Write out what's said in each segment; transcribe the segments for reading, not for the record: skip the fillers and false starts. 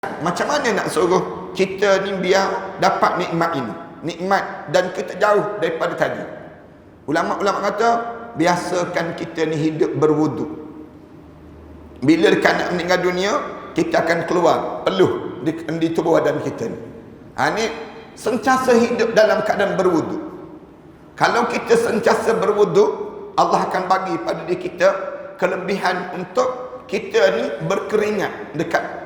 Macam mana nak suruh kita ni biar dapat nikmat ini, nikmat dan kita jauh daripada tadi? Ulama-ulama kata biasakan kita ni hidup berwuduk. Bila dekat nak meninggal dunia, kita akan keluar peluh di tubuh badan kita ni. Ni sentiasa hidup dalam keadaan berwuduk. Kalau kita sentiasa berwuduk, Allah akan bagi pada diri kita kelebihan untuk kita ni berkeringat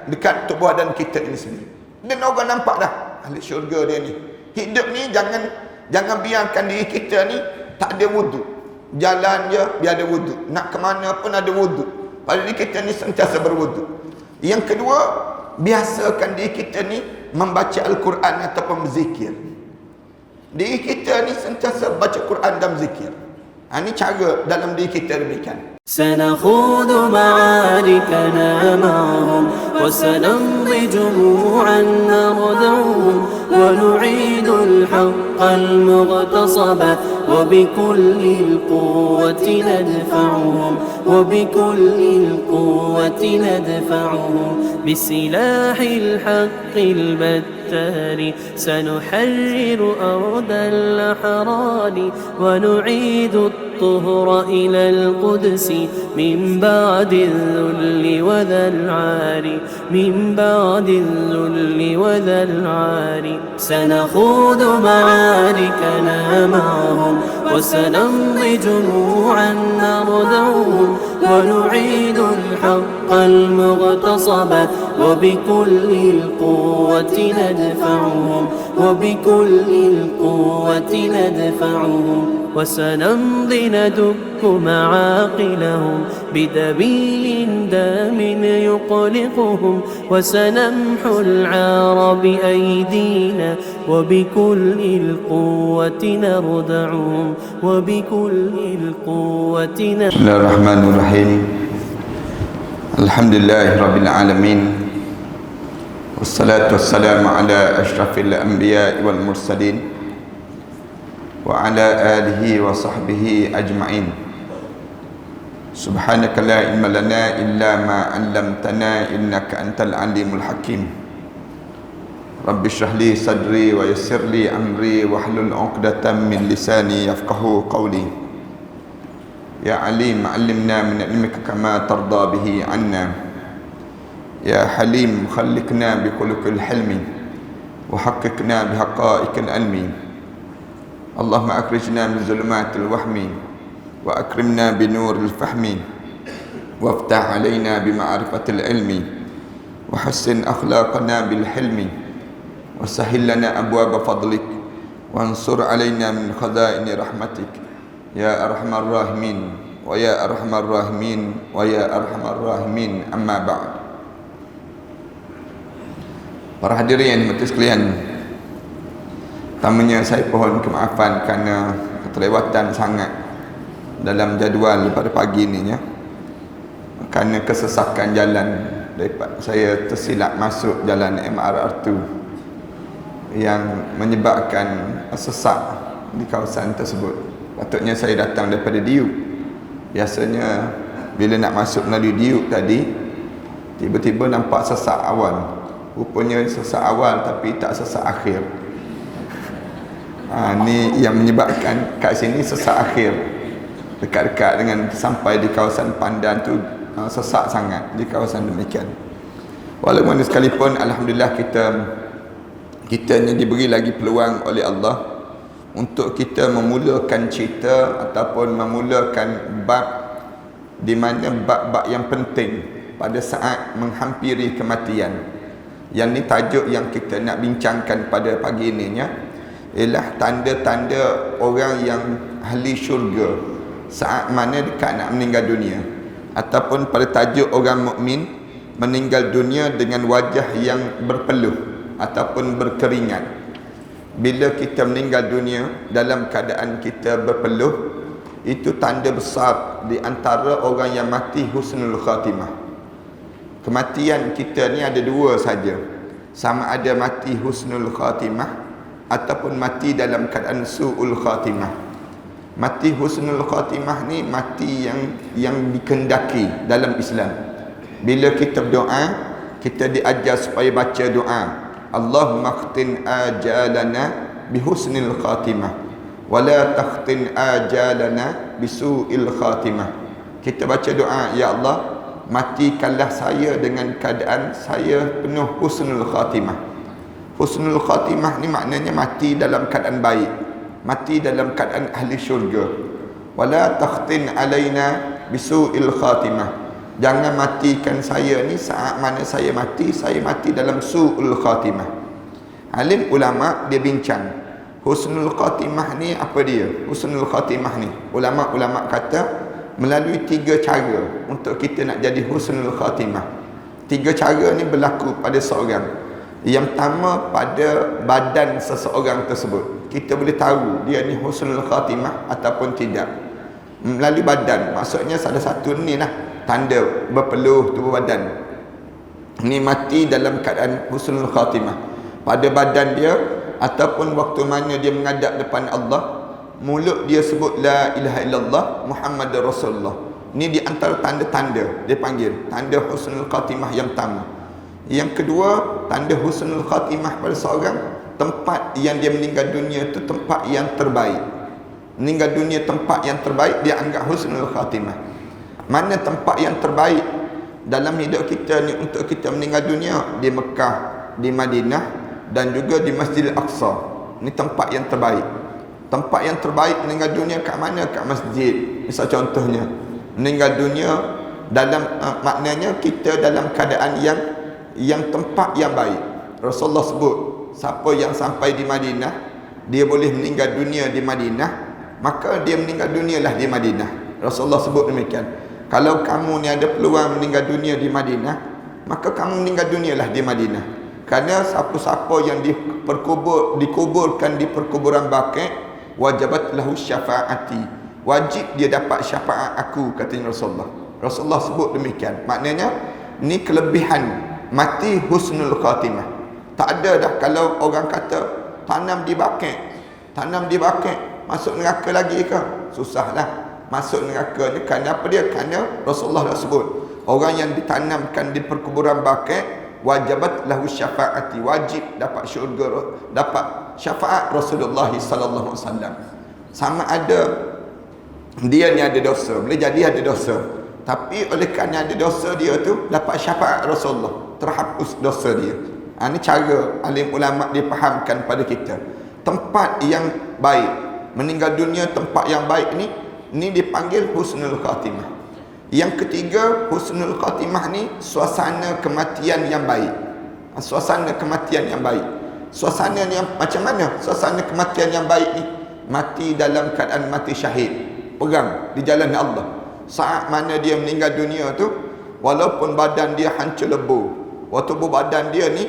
dekat tubuh badan kita ini sendiri. Dan orang nampak dah ahli syurga dia ni. Hidup ni jangan biarkan diri kita ni tak ada wuduk. Jalan je biar ada wuduk. Nak ke mana pun ada wuduk. Pada diri kita ni sentiasa berwuduk. Yang kedua, biasakan diri kita ni membaca Al-Quran ataupun berzikir. Diri kita ni sentiasa baca Quran dan berzikir. Ini cara dalam diri kita demikian. سنخوض معاركنا معهم وسنمضي جموعا نردعهم ونعيد الحق المغتصب وبكل القوة ندفعهم وبكل القوة ندفعهم بسلاح الحق البتار سنحرر أرض الأحرار ونعيد الطهر إلى القدس من بعد الذل وذا العار من بعد الذل وذا العار سنخوض معاركنا معهم وسنمضي جموعا نردعهم ونعيد الحق المغتصب وبكل القوة ندفعهم وبكل القوة ندفعهم وسنمضي ندك معاقلهم بدبيل دام يقلقهم وسنمحو العار بأيدينا وبكل القوة نردعهم وبكل القوة بسم الله الرحمن الرحيم الحمد لله رب العالمين والصلاة والسلام على أشرف الأنبياء والمرسلين وعلى آله وصحبه أجمعين سبحانك لا علم لنا إلا ما علمتنا إنك أنت العليم الحكيم رب اشرح لي صدري ويسر لي أمري واحلل عقدة من لساني يفقه قولي يا عليم علمنا من علمك كما ترضى به عنا يا حليم خلقنا بخلق الحلم وحققنا بحقائق العلم اللهم أخرجنا من ظلمات الوهم وأكرمنا بنور الفهم وافتح علينا بمعرفة العلم وحسن أخلاقنا بالحلم وسهل لنا أبواب فضلك وانصر علينا من خزائن رحمتك يا أرحم الراحمين ويا أرحم الراحمين ويا أرحم الراحمين أما بعد. Para hadirin yang dirahmati sekalian, pertamanya saya pohon kemaafan kerana keterlewatan sangat dalam jadual pada pagi ini ya. Kerana kesesakan jalan daripada saya tersilap masuk jalan MRR2 yang menyebabkan sesak di kawasan tersebut. Patutnya saya datang daripada Diuk. Biasanya bila nak masuk melalui Diuk tadi, tiba-tiba nampak sesak awal. Rupanya sesak awal tapi tak sesak akhir. Ni yang menyebabkan kat sini sesak akhir. Dekat-dekat dengan sampai di kawasan Pandan tu sesak sangat di kawasan demikian. Walaupun sekalipun alhamdulillah kita ni diberi lagi peluang oleh Allah untuk kita memulakan cerita ataupun memulakan bab di mana bab-bab yang penting pada saat menghampiri kematian. Yang ni tajuk yang kita nak bincangkan pada pagi ini ya, ialah tanda-tanda orang yang ahli syurga saat mana dekat nak meninggal dunia, ataupun pada tajuk orang mukmin meninggal dunia dengan wajah yang berpeluh ataupun berkeringat. Bila kita meninggal dunia dalam keadaan kita berpeluh, itu tanda besar di antara orang yang mati husnul khatimah. Kematian kita ni ada dua saja, sama ada mati husnul khatimah ataupun mati dalam keadaan su'ul khatimah. Mati husnul khatimah ni mati yang dikendaki dalam Islam. Bila kita berdoa, kita diajar supaya baca doa, Allahumma khtin ajalana bihusnil khatimah wa la takhtin ajalana bisu'il khatimah. Kita baca doa, ya Allah, matikanlah saya dengan keadaan saya penuh husnul khatimah. Husnul khatimah ni maknanya mati dalam keadaan baik, mati dalam keadaan ahli syurga. Wala takhtin alaina bisu'il khatimah. Jangan matikan saya ni saat mana saya mati dalam su'ul khatimah. Alim ulama dia bincang, husnul khatimah ni apa dia? Husnul khatimah ni ulama-ulama kata melalui 3 cara untuk kita nak jadi husnul khatimah. 3 cara ni berlaku pada seorang. Yang pertama, pada badan seseorang tersebut kita boleh tahu dia ni husnul khatimah ataupun tidak. Melalui badan, maksudnya salah satu ni lah tanda berpeluh tubuh badan. Ni mati dalam keadaan husnul khatimah. Pada badan dia ataupun waktu mana dia menghadap depan Allah, mulut dia sebut la ilaha illallah Muhammadar Rasulullah. Ni di antara tanda-tanda dia panggil tanda husnul khatimah yang pertama. Yang kedua, tanda husnul khatimah pada seorang, tempat yang dia meninggal dunia tu tempat yang terbaik. Meninggal dunia tempat yang terbaik dia anggap husnul khatimah. Mana tempat yang terbaik dalam hidup kita ni untuk kita meninggal dunia? Di Mekah, di Madinah dan juga di Masjidil Aqsa. Ni tempat yang terbaik. Tempat yang terbaik meninggal dunia kat mana? Kat masjid. Misal contohnya, meninggal dunia dalam maknanya kita dalam keadaan yang tempat yang baik. Rasulullah sebut, siapa yang sampai di Madinah, dia boleh meninggal dunia di Madinah, maka dia meninggal dunialah di Madinah. Rasulullah sebut demikian. Kalau kamu ni ada peluang meninggal dunia di Madinah, maka kamu meninggal dunialah di Madinah. Kerana siapa-siapa yang dikuburkan di perkuburan Baqi', wajabat lahu syafaati, wajib dia dapat syafaat aku, katanya Rasulullah. Rasulullah sebut demikian. Maknanya ni kelebihan mati husnul khatimah. Tak ada dah kalau orang kata tanam di Baqi' masuk neraka lagi ke? Susahlah masuk neraka ni. Kerana apa dia? Kerana Rasulullah dah sebut, orang yang ditanamkan di perkuburan Baqi' wajabat lahu syafaati, wajib dapat syurga, dapat syafaat Rasulullah sallallahu alaihi wasallam. Sama ada dia ni ada dosa, boleh jadi ada dosa, tapi oleh kerana ada dosa dia tu dapat syafaat Rasulullah, terhapus dosa dia. Ini cara alim ulama dipahamkan pada kita. Tempat yang baik, meninggal dunia tempat yang baik ni dipanggil husnul khatimah. Yang ketiga, husnul khatimah ni suasana kematian yang baik. Suasana kematian yang baik. Suasana yang macam mana? Suasana kematian yang baik ni, mati dalam keadaan mati syahid, perang di jalan Allah. Saat mana dia meninggal dunia tu, walaupun badan dia hancur lebur, tubuh badan dia ni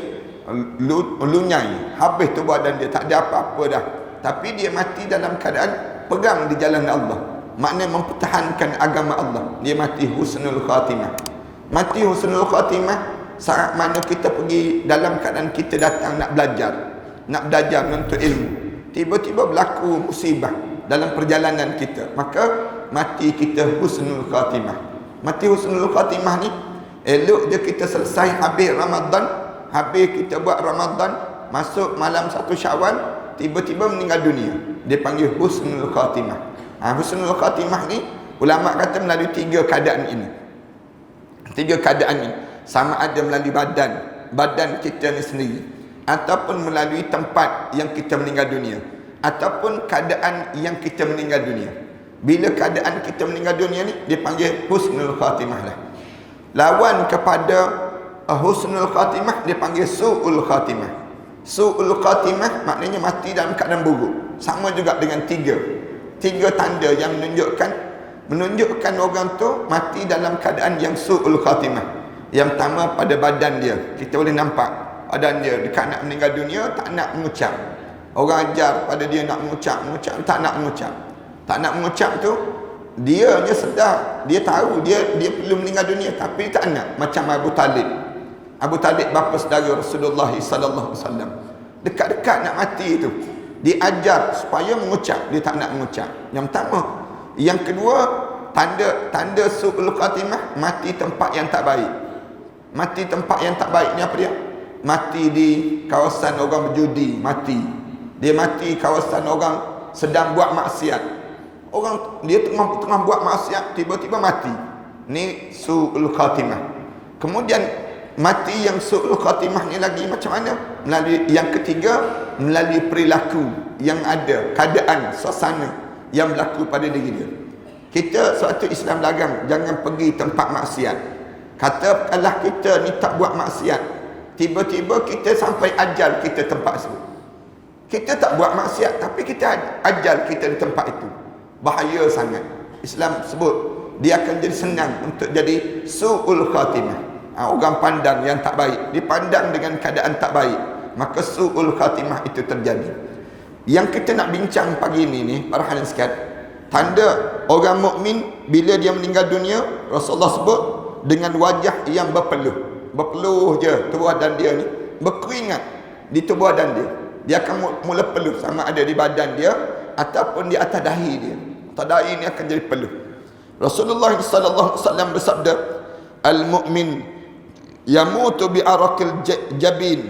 lunyai, habis tubuh badan dia, tak ada apa-apa dah, tapi dia mati dalam keadaan perang di jalan Allah, maknanya mempertahankan agama Allah. Dia mati husnul khatimah. Mati husnul khatimah saat mana kita pergi dalam keadaan kita datang nak belajar menuntut ilmu, tiba-tiba berlaku musibah dalam perjalanan kita, maka mati kita husnul khatimah. Mati husnul khatimah ni elok je kita selesai habis Ramadan, habis kita buat Ramadan, masuk malam 1 Syawal, tiba-tiba meninggal dunia, dia panggil husnul khatimah. Husnul khatimah ni ulama kata melalui 3 keadaan ini. 3 keadaan ini, sama ada melalui badan kita ni sendiri, ataupun melalui tempat yang kita meninggal dunia, ataupun keadaan yang kita meninggal dunia. Bila keadaan kita meninggal dunia ni, dia panggil husnul khatimah lah. Lawan kepada husnul khatimah dia panggil su'ul khatimah. Su'ul khatimah maknanya mati dalam keadaan buruk. Sama juga dengan 3 tanda yang menunjukkan orang tu mati dalam keadaan yang su'ul khatimah. Yang pertama, pada badan dia, kita boleh nampak badan dia dekat nak meninggal dunia, tak nak mengucap. Orang ajar pada dia nak mengucap, tak nak mengucap. Tak nak mengucap tu, dia sedar, dia tahu dia perlu meninggal dunia, tapi tak nak. Macam Abu Talib bapa saudara Rasulullah sallallahu alaihi wasallam, dekat-dekat nak mati tu, diajar supaya mengucap, dia tak nak mengucap. Yang pertama. Yang kedua, tanda su'ul khatimah, mati tempat yang tak baik. Mati tempat yang tak baik ni apa dia? Mati di kawasan orang berjudi, mati. Dia mati kawasan orang sedang buat maksiat. Orang dia tengah buat maksiat, tiba-tiba mati. Ni su'ul khatimah. Kemudian mati yang su'ul khatimah ni lagi macam mana? Melalui yang ketiga, melalui perilaku yang ada, keadaan, suasana yang berlaku pada diri dia. Kita suatu Islam larang jangan pergi tempat maksiat. Katakanlah kita ni tak buat maksiat, tiba-tiba kita sampai ajal kita tempat itu. Kita tak buat maksiat tapi kita ajal kita di tempat itu. Bahaya sangat. Islam sebut dia akan jadi senang untuk jadi su'ul khatimah. Orang pandang yang tak baik, dipandang dengan keadaan tak baik, maka su'ul khatimah itu terjadi. Yang kita nak bincang pagi ini ni, para hadirin sekalian, tanda orang mukmin bila dia meninggal dunia, Rasulullah sebut dengan wajah yang berpeluh. Berpeluh je tubuh badan dia ni, berkeringat di tubuh badan dia. Dia akan mula peluh, sama ada di badan dia ataupun di atas dahi dia. Atas dahi ni akan jadi peluh. Rasulullah sallallahu alaihi wasallam bersabda, al-mu'min yamutu bi araqil jabin.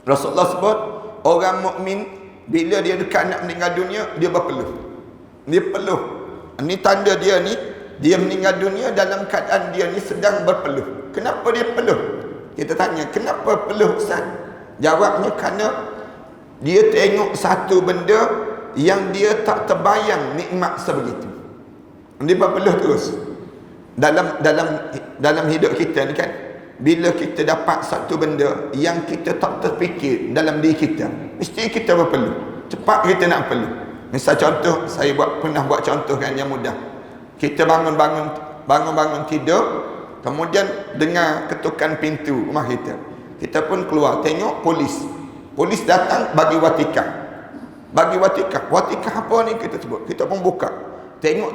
Rasulullah sebut orang mukmin bila dia dekat nak meninggal dunia, dia berpeluh. Dia peluh. Ini tanda dia ni, dia meninggal dunia dalam keadaan dia ni sedang berpeluh. Kenapa dia peluh? Kita tanya, kenapa peluh Ustaz? Jawabnya kerana dia tengok satu benda yang dia tak terbayang nikmat sebegitu. Dia berpeluh terus. Dalam hidup kita ni kan, bila kita dapat satu benda yang kita tak terfikir dalam diri kita, mesti kita berpeluh. Cepat kita nak peluh. Misal contoh, saya pernah buat contoh kan yang mudah. Kita bangun tidur, kemudian dengar ketukan pintu rumah kita. Kita pun keluar, tengok polis. Polis datang bagi watikah. Watikah apa ni kita sebut? Kita pun buka. Tengok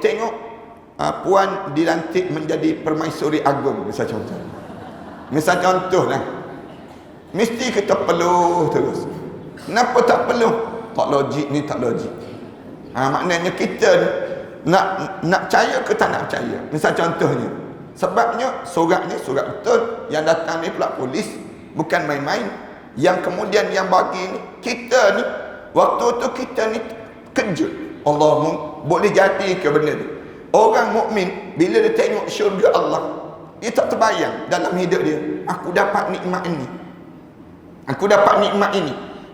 puan dilantik menjadi permaisuri agung, misal contoh lah. Mesti kita peluh terus. Kenapa tak peluh? Tak logik ni, tak logik. Maknanya kita nak percaya ke tak nak percaya. Misal contohnya, sebabnya surat betul, yang datang ni pula polis, bukan main-main. Yang kemudian yang bagi ni, kita ni waktu tu kita ni kejut. Allah boleh jadi ke benda ni? Orang mukmin bila dia tengok syurga Allah, dia tak terbayang dalam hidup dia, aku dapat nikmat ini.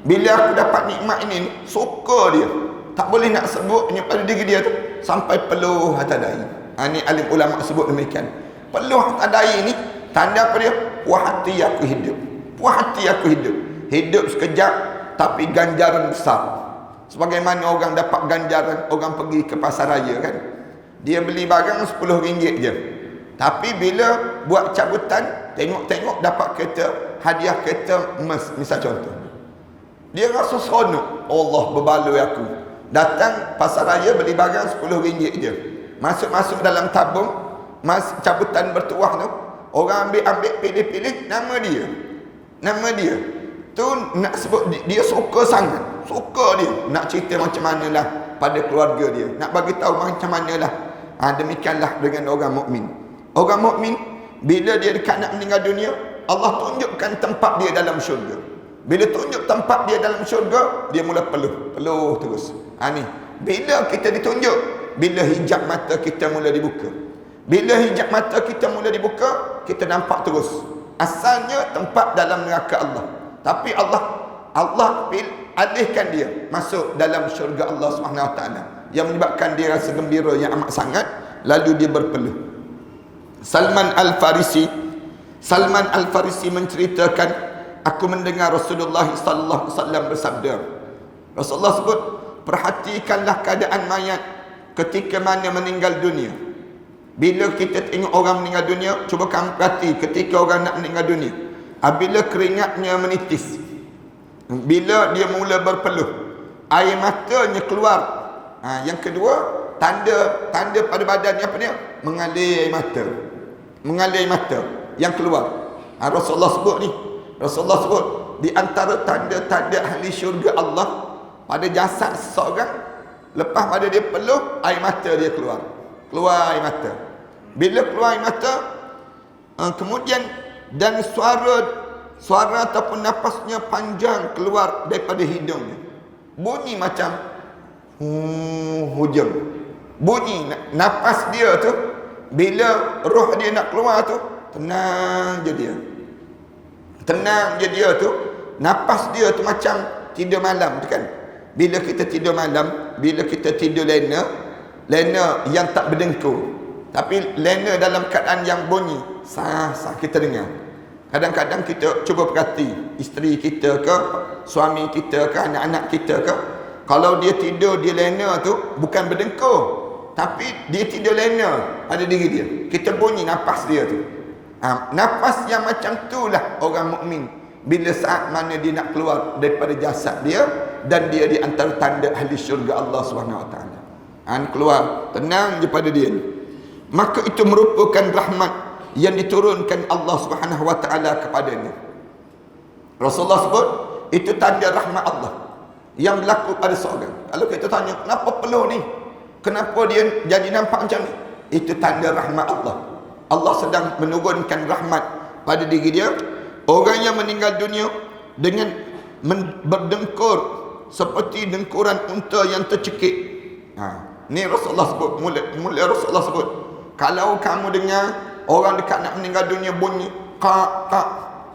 Bila aku dapat nikmat ini, suka dia. Tak boleh nak sebutnya pada diri dia tu sampai peluh atas dahi. Ini alim ulama sebut demikian. Peluh atas dahi ni tanda apa dia? Puas hati aku hidup. Hidup sekejap tapi ganjaran besar. Sebagaimana orang dapat ganjaran, orang pergi ke pasar raya kan, dia beli barang RM10 je, tapi bila buat cabutan, tengok dapat kereta, hadiah kereta emas, misal contoh, dia rasa seronok. Allah berbaloi aku. Datang pasar raya beli barang RM10 je, masuk dalam tabung, cabutan bertuah tu, orang ambil pilih nama dia tu, nak sebut dia suka sangat, dia nak cerita macam manalah pada keluarga dia, nak bagi tahu macam manalah. Demikianlah dengan orang mukmin bila dia dekat nak meninggal dunia, Allah tunjukkan tempat dia dalam syurga. Bila tunjuk tempat dia dalam syurga, dia mula peluh terus. Ni bila kita ditunjuk, bila hijab mata kita mula dibuka. Kita nampak terus asalnya tempat dalam neraka Allah, tapi Allah alihkan dia masuk dalam syurga Allah Subhanahu Wa Taala, yang menyebabkan dia rasa gembira yang amat sangat, lalu dia berpeluh. Salman Al-Farisi menceritakan, aku mendengar Rasulullah sallallahu alaihi wasallam bersabda. Rasulullah sebut, perhatikanlah keadaan mayat ketika mana meninggal dunia. Bila kita tengok orang meninggal dunia, cuba kamu perhati ketika orang nak meninggal dunia, bila keringatnya menitis, bila dia mula berpeluh, air matanya keluar. Yang kedua, tanda pada badannya apa dia? Mengalir air mata yang keluar. Rasulullah sebut di antara tanda-tanda ahli syurga Allah pada jasad seseorang, lepas pada dia peluh, air mata dia keluar air mata. Bila keluar air mata, kemudian dan suara ataupun napasnya panjang keluar daripada hidungnya. Bunyi macam hujung. Bunyi napas dia tu, bila roh dia nak keluar tu, tenang je dia. Tenang je dia tu. Napas dia tu macam tidur malam tu kan. Bila kita tidur malam, bila kita tidur lena yang tak berdengkur, tapi lena dalam keadaan yang bunyi, sah kita dengar. Kadang-kadang kita cuba perhati isteri kita ke, suami kita ke, anak-anak kita ke, kalau dia tidur dia lena tu bukan berdengkur, tapi dia tidur lena pada diri dia. Kita bunyi napas dia tu. Napas yang macam itulah orang mukmin bila saat mana dia nak keluar daripada jasad dia, dan dia di antara tanda ahli syurga Allah SWT. Keluar tenang je pada dia ni. Maka itu merupakan rahmat yang diturunkan Allah SWT kepadanya. Rasulullah sebut itu tanda rahmat Allah yang berlaku pada seorang. Kalau kita tanya kenapa perlu ni, kenapa dia jadi nampak macam ni, itu tanda rahmat Allah. Allah sedang menurunkan rahmat pada diri dia. Orang yang meninggal dunia dengan berdengkur seperti dengkuran unta yang tercekik. Ni Rasulullah sebut, mula Rasulullah sebut, kalau kamu dengar orang dekat nak meninggal dunia bunyi kak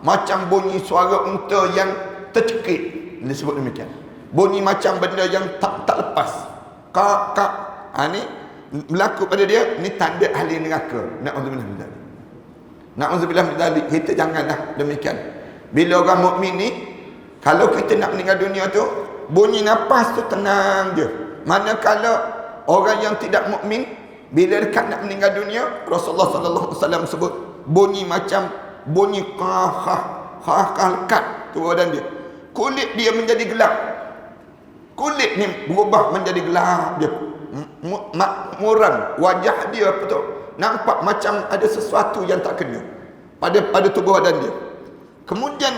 macam bunyi suara unta yang tercekik, dia sebut demikian. Bunyi macam benda yang tak lepas. Kak. Ni berlaku pada dia, ni tanda ahli neraka. Na'udzubillah min dzalik. Na'udzubillah min dzalik. Kita janganlah demikian. Bila orang mukmin ni, kalau kita nak meninggal dunia tu, bunyi nafas tu tenang je. Manakala orang yang tidak mukmin, bila dekat nak meninggal dunia, Rasulullah sallallahu alaihi wasallam sebut bunyi macam bunyi qah lekat tu badan dia. Kulit dia menjadi gelap. Kulit ni berubah menjadi gelap dia. Muram wajah dia betul nampak macam ada sesuatu yang tak kena pada tubuh badan dia. Kemudian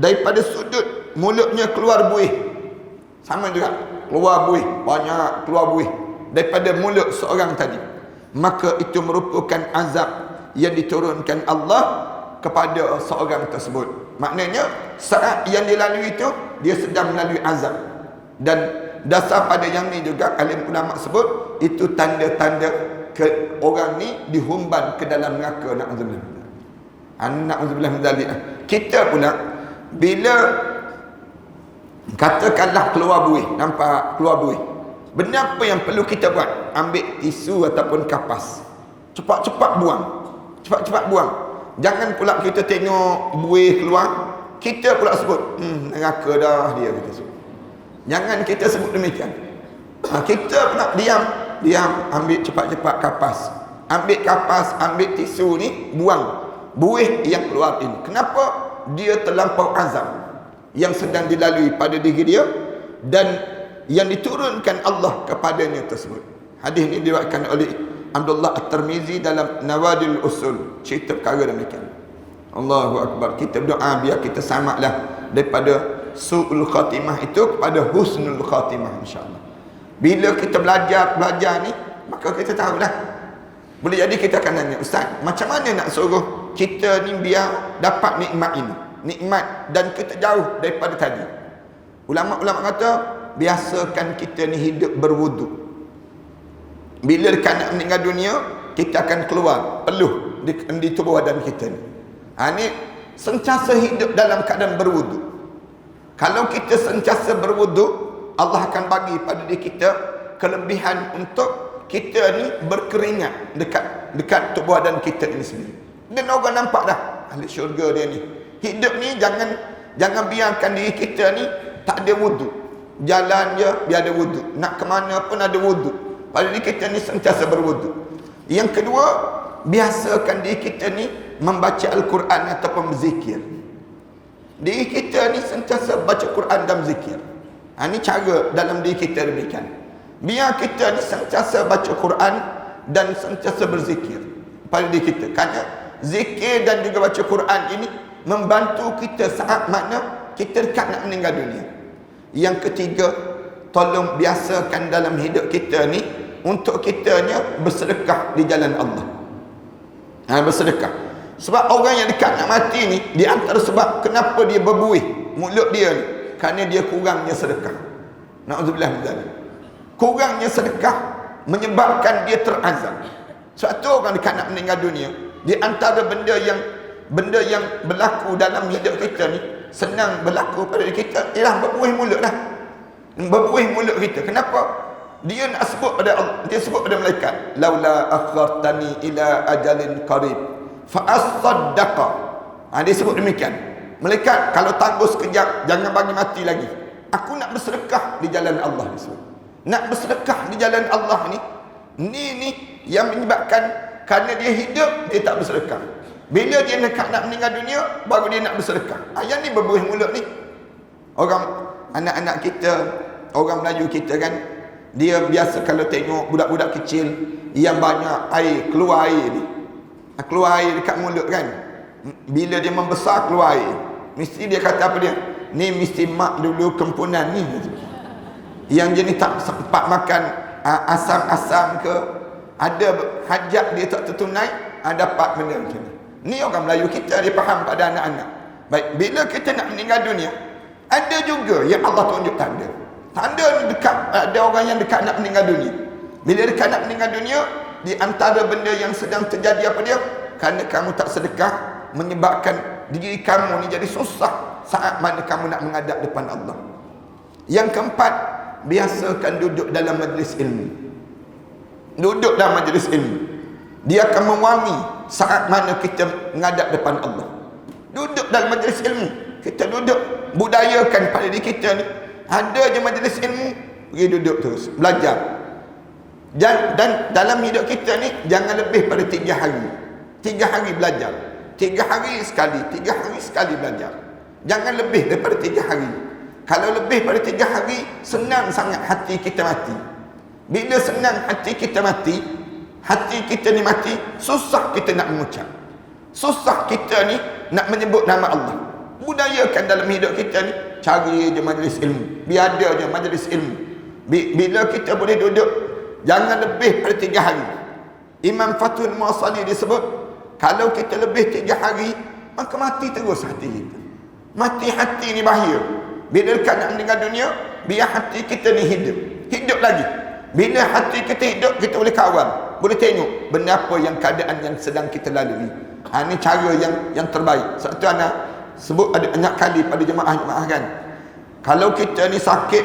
daripada sudut mulutnya keluar buih, sama juga keluar buih, banyak keluar buih daripada mulut seorang tadi. Maka itu merupakan azab yang diturunkan Allah kepada seorang tersebut. Maknanya saat yang dilalui itu dia sedang melalui azab. Dan dasar pada yang ni juga alim ulama sebut itu tanda-tanda ke orang ni dihumban ke dalam neraka. Na'udzubillah min dzalik. Kita pula bila katakanlah keluar buih, nampak keluar buih, benda apa yang perlu kita buat? Ambil tisu ataupun kapas, cepat-cepat buang. Cepat-cepat buang. Jangan pula kita tengok buih keluar, kita pula sebut neraka dah dia, kita sebut. Jangan kita sebut demikian. Kita pula diam, ambil cepat-cepat kapas. Ambil kapas, ambil tisu ni, buang buih yang keluar ini. Kenapa? Dia terlampau azab yang sedang dilalui pada diri dia dan yang diturunkan Allah kepadanya tersebut. Hadis ini diriwayatkan oleh Abdullah At-Tirmizi dalam Nawadil Usul. Cerita perkara demikian. Allahu Akbar. Kita berdoa biar kita selamatlah daripada su'ul khatimah itu kepada husnul khatimah, insyaAllah. Bila kita belajar ni, maka kita tahulah. Boleh jadi kita akan tanya, Ustaz, macam mana nak suruh kita ni biar dapat nikmat ini, nikmat dan kita jauh daripada tadi? Ulama-ulama kata biasakan kita ni hidup berwudu. Bila dekat nak meninggal dunia, kita akan keluar peluh di tubuh badan kita ni. Ni sentiasa hidup dalam keadaan berwudu. Kalau kita sentiasa berwudu, Allah akan bagi pada diri kita kelebihan untuk kita ni berkeringat dekat tubuh badan kita ini sendiri. Dan orang nampak dah ahli syurga dia ni. Hidup ni jangan biarkan diri kita ni tak ada wudu. Jalan je biar ada wudu. Nak ke mana pun ada wudu. Pada diri kita ni sentiasa berwudu. Yang kedua, biasakan diri kita ni membaca Al-Quran ataupun berzikir. Diri kita ni sentiasa baca Quran dan zikir. Ini cara dalam diri kita demikian. Biar kita ni sentiasa baca Quran dan sentiasa berzikir pada diri kita. Kerana zikir dan juga baca Quran ini membantu kita saat mana kita dekat nak meninggal dunia. Yang ketiga, tolong biasakan dalam hidup kita ni untuk kitanya bersedekah di jalan Allah. Bersedekah. Sebab orang yang dekat nak mati ni, di antara sebab kenapa dia berbuih mulut dia ni, kerana dia kurangnya sedekah. Na'udzubillah min dzalik. Kurangnya sedekah menyebabkan dia terazab. Sebab tu orang dekat nak meninggal dunia, di antara benda yang berlaku dalam hidup kita ni, senang berlaku pada diri kita, ialah berbuih mulut lah. Berbuih mulut kita. Kenapa? Dia nak sebut pada Allah, dia sebut pada malaikat, laula akhartani ila ajalin qarib fa asaddaqa. Dia sebut demikian. Malaikat, kalau tangguh sekejap, jangan bagi mati lagi. Aku nak bersedekah di jalan Allah. Dia sebut. Nak bersedekah di jalan Allah ni yang menyebabkan kerana dia hidup, dia tak bersedekah. Bila dia nak meninggal dunia, baru dia nak bersedekah. Yang ni berbuih mulut ni. Orang, anak-anak kita, orang Melayu kita kan, dia biasa kalau tengok budak-budak kecil yang banyak air, keluar air ni, keluar air dekat mulut kan, bila dia membesar keluar air, mesti dia kata apa dia? Ni mesti mak dulu kempunan ni, yang jenis tak sempat makan asam-asam ke, ada hajat dia tak tertunai, dapat benda macam ni. Ni orang Melayu kita, dia faham pada anak-anak. Baik, bila kita nak meninggal dunia, ada juga yang Allah tunjuk tanda. Tanda ni dekat, ada orang yang dekat nak meninggal dunia. Bila dekat nak meninggal dunia, di antara benda yang sedang terjadi apa dia? Kerana kamu tak sedekah, menyebabkan diri kamu ni jadi susah saat mana kamu nak menghadap depan Allah. Yang keempat, biasakan duduk dalam majlis ilmu. Duduk dalam majlis ilmu, dia akan mewangi saat mana kita menghadap depan Allah. Duduk dalam majlis ilmu, kita duduk, budayakan pada diri kita ni, ada je majlis ilmu, pergi duduk terus, belajar. Dan dalam hidup kita ni, jangan lebih pada 3 hari. 3 hari belajar, 3 hari sekali, 3 hari sekali belajar. Jangan lebih daripada 3 hari. Kalau lebih pada 3 hari, senang sangat hati kita mati. Bila senang hati kita mati, hati kita ni mati, susah kita nak mengucap, susah kita ni nak menyebut nama Allah. Budayakan dalam hidup kita ni, cari je majlis ilmu, biar ada je majlis ilmu. Bila kita boleh duduk, jangan lebih pada 3 hari. Imam Fathul Mu'asali disebut, kalau kita lebih 3 hari, maka mati terus hati kita. Mati hati ni bahaya. Bila dekat nak meninggal dunia, biar hati kita ni hidup lagi. Bila hati kita hidup, kita boleh kawal, boleh tengok benda apa yang keadaan yang sedang kita lalui. Ini cara yang terbaik. Sebab tu anak sebut ada banyak kali pada jemaah-jemaah kan, kalau kita ni sakit,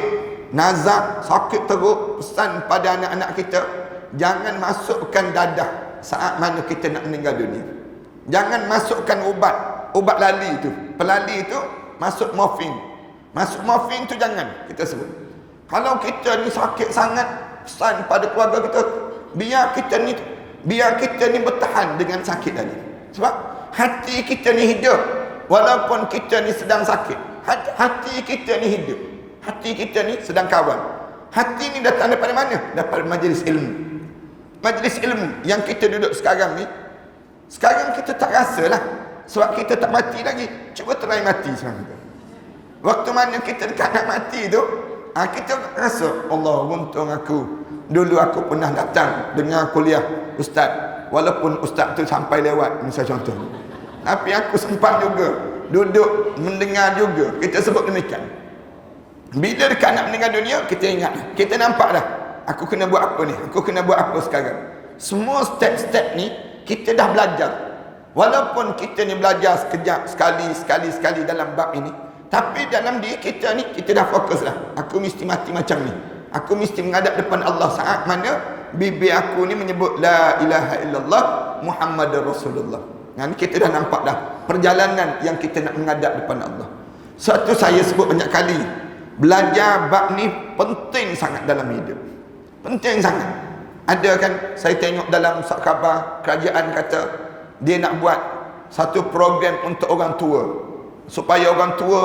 nazak, sakit teruk, pesan pada anak-anak kita, jangan masukkan dadah saat mana kita nak meninggal dunia. Jangan masukkan ubat lali tu, pelali tu, masuk morfin. Masuk morfin tu jangan kita sebut. Kalau kita ni sakit sangat, pesan pada keluarga kita, biar kita ni bertahan dengan sakit tadi. Sebab hati kita ni hidup, walaupun kita ni sedang sakit. Hati kita ni hidup, hati kita ni sedang kawan. Hati ni datang daripada mana? Daripada majlis ilmu. Majlis ilmu yang kita duduk sekarang ni, sekarang kita tak rasa lah, sebab kita tak mati lagi. Cuba try mati sekarang tu. Waktu mana kita dekat nak mati tu, kita rasa, Allah, untung aku, dulu aku pernah datang dengar kuliah ustaz, walaupun ustaz tu sampai lewat, misal contoh, tapi aku sempat juga duduk mendengar juga. Kita sebut demikian. Bila dekat nak meninggal dunia, kita ingat, kita nampak dah, aku kena buat apa ni, aku kena buat apa sekarang. Semua step-step ni kita dah belajar. Walaupun kita ni belajar sekejap, sekali dalam bab ini, tapi dalam diri kita ni, kita dah fokus lah, aku mesti mati macam ni, aku mesti menghadap depan Allah saat mana bibir aku ni menyebut la ilaha illallah Muhammadur Rasulullah. Kita dah nampak dah perjalanan yang kita nak menghadap depan Allah. Satu saya sebut banyak kali, belajar bab ni penting sangat dalam hidup. Penting sangat. Ada kan, saya tengok dalam khabar kerajaan kata dia nak buat satu program untuk orang tua, supaya orang tua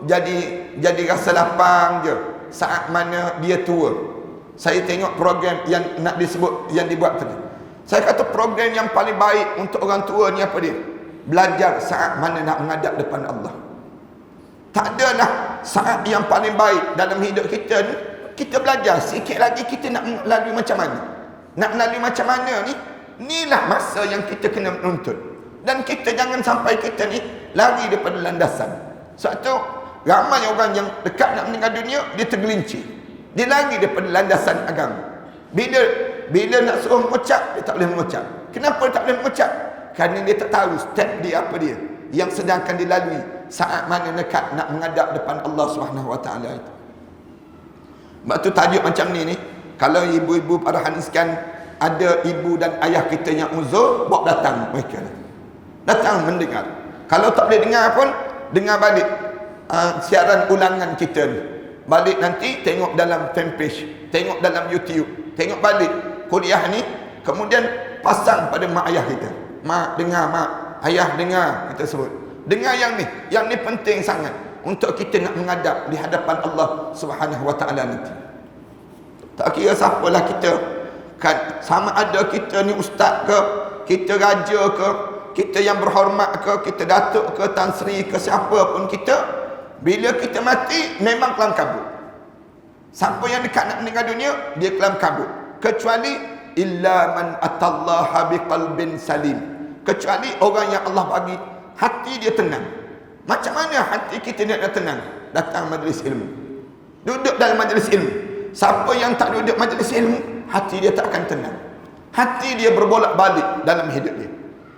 jadi rasa lapang je saat mana dia tua. Saya tengok program yang nak disebut, yang dibuat tadi. Saya kata program yang paling baik untuk orang tua ni apa dia? Belajar saat mana nak menghadap depan Allah. Tak adalah saat yang paling baik dalam hidup kita ni, kita belajar sikit lagi kita nak melalui macam mana. Nak melalui macam mana ni, inilah masa yang kita kena menuntut. Dan kita jangan sampai kita ni lari daripada landasan. Sebab tu ramai orang yang dekat nak meninggal dunia, dia tergelincir, dia lari daripada landasan agama. Bila nak suruh mengucap, dia tak boleh mengucap. Kenapa dia tak boleh mengucap? Kerana dia tak tahu step dia apa dia yang sedangkan dilalui saat mana dekat nak menghadap depan Allah SWT itu. Sebab tu tajuk macam ni kalau ibu-ibu para hadisan, ada ibu dan ayah kita yang uzur, bawa datang mereka, datang mendengar. Kalau tak boleh dengar pun, dengar balik siaran ulangan kita ni. Balik nanti tengok dalam fanpage, tengok dalam YouTube, tengok balik kuliah ni, kemudian pasang pada mak ayah kita. Mak dengar, mak ayah dengar, kita sebut. Dengar yang ni penting sangat untuk kita nak menghadap di hadapan Allah Subhanahu Wa Taala nanti. Tak kira siapalah kita, kan, sama ada kita ni ustaz ke, kita raja ke, kita yang berhormat ke, kita datuk ke, tan sri ke, siapa pun kita, bila kita mati memang kelam kabut. Siapa yang dekat nak meninggal dunia, dia kelam kabut. Kecuali illa man atallaha biqalbin salim, kecuali orang yang Allah bagi hati dia tenang. Macam mana hati kita nak tenang? Datang majlis ilmu, duduk dalam majlis ilmu. Siapa yang tak duduk majlis ilmu, hati dia tak akan tenang. Hati dia berbolak-balik dalam hidup dia.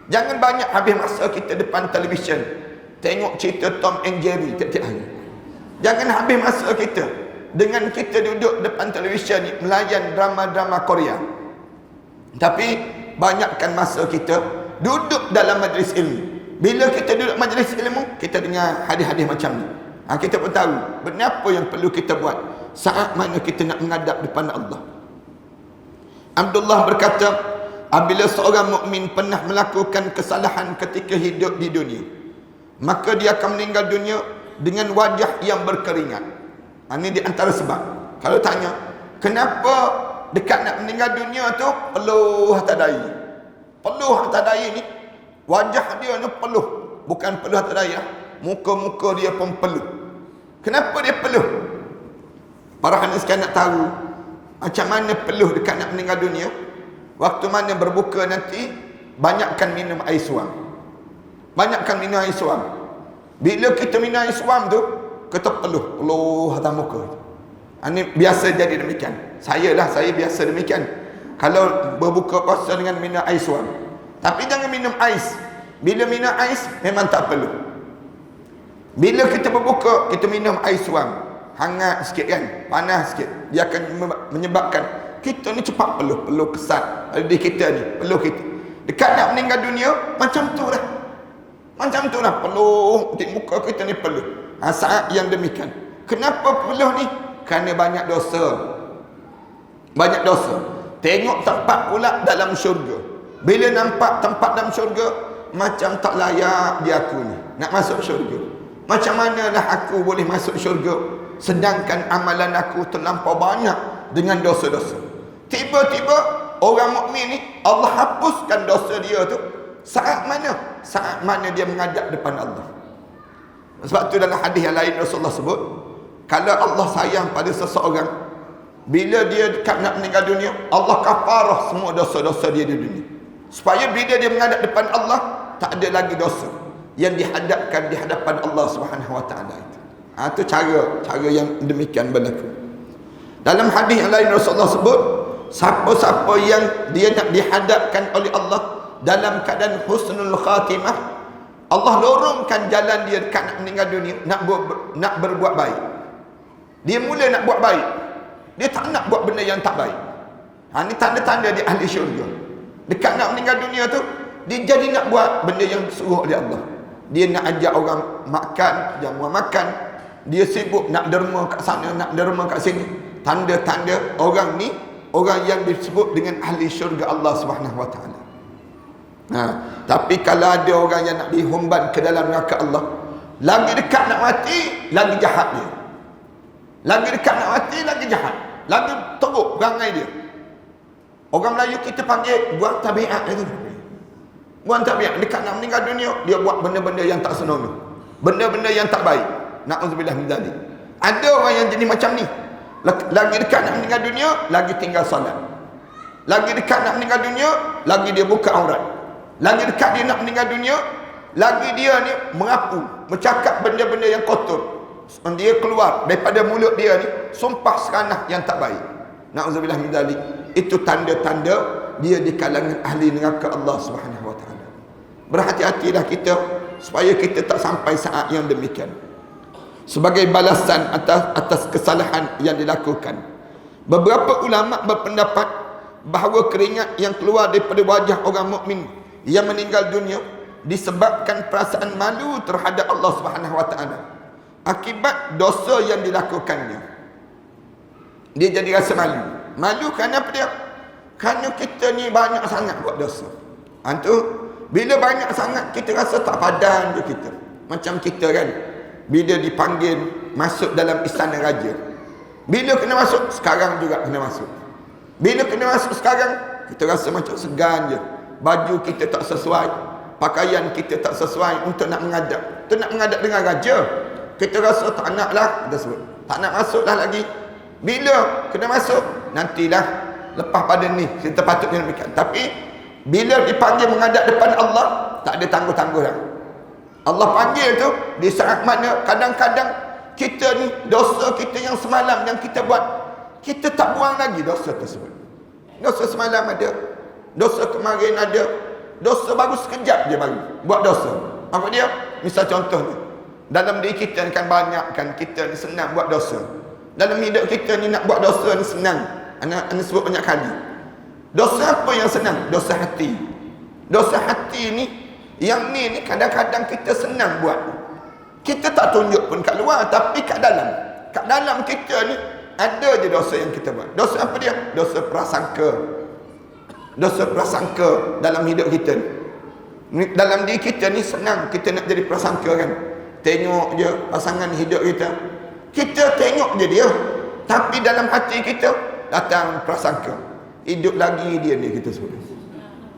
Jangan banyak habis masa kita depan televisyen tengok cerita Tom and Jerry tiap-tiap hari. Jangan habis masa kita dengan kita duduk depan televisyen ni melayan drama-drama Korea. Tapi banyakkan masa kita duduk dalam majlis ilmu. Bila kita duduk majlis ilmu, kita dengar hadis-hadis macam ni. Kita pun tahu benda apa yang perlu kita buat saat mana kita nak menghadap depan Allah. Abdullah berkata, apabila seorang mukmin pernah melakukan kesalahan ketika hidup di dunia, maka dia akan meninggal dunia dengan wajah yang berkeringat. Ini di antara sebab. Kalau tanya, kenapa dekat nak meninggal dunia tu peluh atas dahi? Peluh atas dahi ni, wajah dia ni peluh. Bukan peluh atas dahi, muka-muka dia pun peluh. Kenapa dia peluh? Para hadisan nak tahu macam mana peluh dekat nak meninggal dunia. Waktu mana berbuka nanti, banyakkan minum air suam. Banyakkan minum air suam. Bila kita minum air suam tu, kita peluh atas muka. Ini biasa jadi demikian. Saya biasa demikian. Kalau berbuka puasa dengan minum air suam. Tapi jangan minum ais. Bila minum ais, memang tak peluh. Bila kita berbuka, kita minum air suam. Hangat sikit kan, panas sikit, dia akan menyebabkan kita ni cepat peluh kesat di kita ni, peluh kita dekat nak meninggal dunia macam tu dah. Macam tu dah, peluh di muka kita ni peluh. Saat yang demikian. Kenapa peluh ni? Kerana banyak dosa. Banyak dosa. Tengok tempat pula dalam syurga. Bila nampak tempat dalam syurga, macam tak layak dia aku ni nak masuk syurga. Macam manalah aku boleh masuk syurga sedangkan amalan aku terlampau banyak dengan dosa-dosa. Tiba-tiba orang mukmin ni Allah hapuskan dosa dia tu saat mana? Saat mana dia menghadap depan Allah. Sebab tu dalam hadis yang lain Rasulullah sebut, kalau Allah sayang pada seseorang, bila dia dekat nak meninggal dunia, Allah kafarah semua dosa-dosa dia di dunia, supaya bila dia menghadap depan Allah, tak ada lagi dosa yang dihadapkan di hadapan Allah Subhanahu Wa Taala itu. Itu cara yang demikian berlaku. Dalam hadis yang lain Rasulullah sebut, siapa-siapa yang dia nak dihadapkan oleh Allah dalam keadaan husnul khatimah, Allah lorongkan jalan dia dekat nak meninggal dunia, nak berbuat baik. Dia mula nak buat baik, dia tak nak buat benda yang tak baik. Ini tanda-tanda dia ahli syurga. Dekat nak meninggal dunia tu, dia jadi nak buat benda yang disuruh oleh Allah. Dia nak ajak orang makan, jamuan makan. Dia sibuk nak derma kat sana, nak derma kat sini. Tanda-tanda orang ni, orang yang disebut dengan ahli syurga Allah Subhanahu Wa Taala. Tapi kalau ada orang yang nak dihumban ke dalam neraka Allah, lagi dekat nak mati, lagi jahat dia. Lagi dekat nak mati, lagi jahat. Lagi teruk perangai dia. Orang Melayu kita panggil buat tabiat itu. Buat tabiat. Dekat nak meninggal dunia, dia buat benda-benda yang tak senonoh, benda-benda yang tak baik. Na'udzubillah min dzalik. Ada orang yang jadi macam ni. Lagi dekat nak meninggal dunia, lagi tinggal solat. Lagi dekat nak meninggal dunia, lagi dia buka aurat. Lagi dekat dia nak meninggal dunia, lagi dia ni merapu, bercakap benda-benda yang kotor. Dia keluar daripada mulut dia ni sumpah seranah yang tak baik. Na'udzubillah min dzalik. Itu tanda-tanda dia di kalangan ahli neraka Allah Subhanahu wa taala. Berhati-hatilah kita supaya kita tak sampai saat yang demikian. Sebagai balasan atas kesalahan yang dilakukan, beberapa ulama berpendapat bahawa keringat yang keluar daripada wajah orang mukmin yang meninggal dunia disebabkan perasaan malu terhadap Allah Subhanahu wa taala akibat dosa yang dilakukannya. Dia jadi rasa malu. Malu kerana apa dia? Kerana kita ni banyak sangat buat dosa. Bila banyak sangat kita rasa tak padan je kita. Macam kita kan, bila dipanggil masuk dalam istana raja, bila kena masuk, sekarang juga kena masuk. Bila kena masuk sekarang, kita rasa macam segan je. Baju kita tak sesuai, pakaian kita tak sesuai untuk nak menghadap. Untuk nak menghadap dengan raja, kita rasa tak nak lah, kita sebut tak nak masuk dah lagi. Bila kena masuk, nantilah lepas pada ni kita patutnya demikian. Tapi bila dipanggil menghadap depan Allah, tak ada tangguh-tangguh dah. Allah panggil tu di saat mana kadang-kadang kita ni dosa kita yang semalam yang kita buat, kita tak buang lagi dosa tersebut. Dosa semalam ada, dosa kemarin ada, dosa baru sekejap je baru buat dosa. Apa dia? Misal contohnya, dalam diri kita ni kan banyak kan kita ni senang buat dosa. Dalam hidup kita ni nak buat dosa ni senang. Ana sebut banyak kali. Dosa apa yang senang? Dosa hati. Dosa hati ni, yang ni kadang-kadang kita senang buat. Kita tak tunjuk pun kat luar, tapi kat dalam. Kat dalam kita ni ada je dosa yang kita buat. Dosa apa dia? Dosa prasangka. Dosa prasangka dalam hidup kita ni. Dalam diri kita ni senang kita nak jadi prasangka kan. Tengok je pasangan hidup kita, kita tengok je dia, tapi dalam hati kita datang prasangka. Hidup lagi dia ni, kita sebut.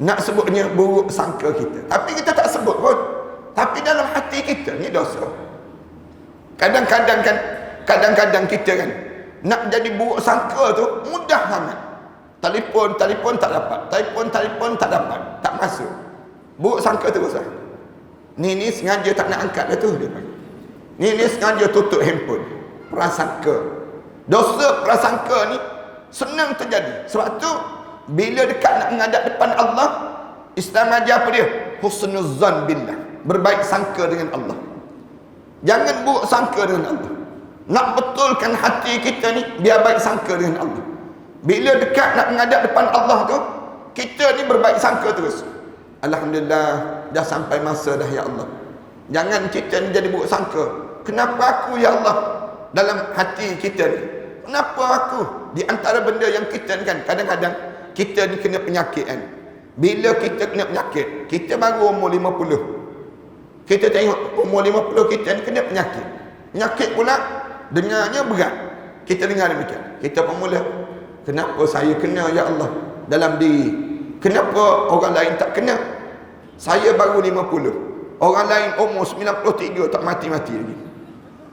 Nak sebutnya buruk sangka kita, tapi kita tak sebut pun. Tapi dalam hati kita ni dosa. Kadang-kadang kan, kadang-kadang kita kan nak jadi buruk sangka tu mudah sangat. Telefon tak dapat, telefon tak dapat, tak masuk. Buruk sangka terus lah. Ni sengaja tak nak angkat dah tu dia panggil. Ni sengaja tutup handphone. Prasangka. Dosa prasangka ni senang terjadi. Sebab tu bila dekat nak menghadap depan Allah, Islam ajar apa dia? Husnuzan billah. Berbaik sangka dengan Allah. Jangan buruk sangka dengan Allah. Nak betulkan hati kita ni biar baik sangka dengan Allah. Bila dekat nak menghadap depan Allah tu, kita ni berbaik sangka terus. Alhamdulillah, dah sampai masa dah ya Allah. Jangan kita ni jadi buruk sangka. Kenapa aku ya Allah? Dalam hati kita ni, kenapa aku? Di antara benda yang kita ni kan, kadang-kadang kita ni kena penyakit kan. Bila kita kena penyakit, kita baru umur 50, kita tengok umur 50 kita ni kena penyakit. Penyakit pula dengarnya berat. Kita dengar demikian, kita pemula, kenapa saya kena ya Allah dalam diri? Kenapa orang lain tak kena? Saya baru 50, orang lain umur 93 tak mati-mati lagi.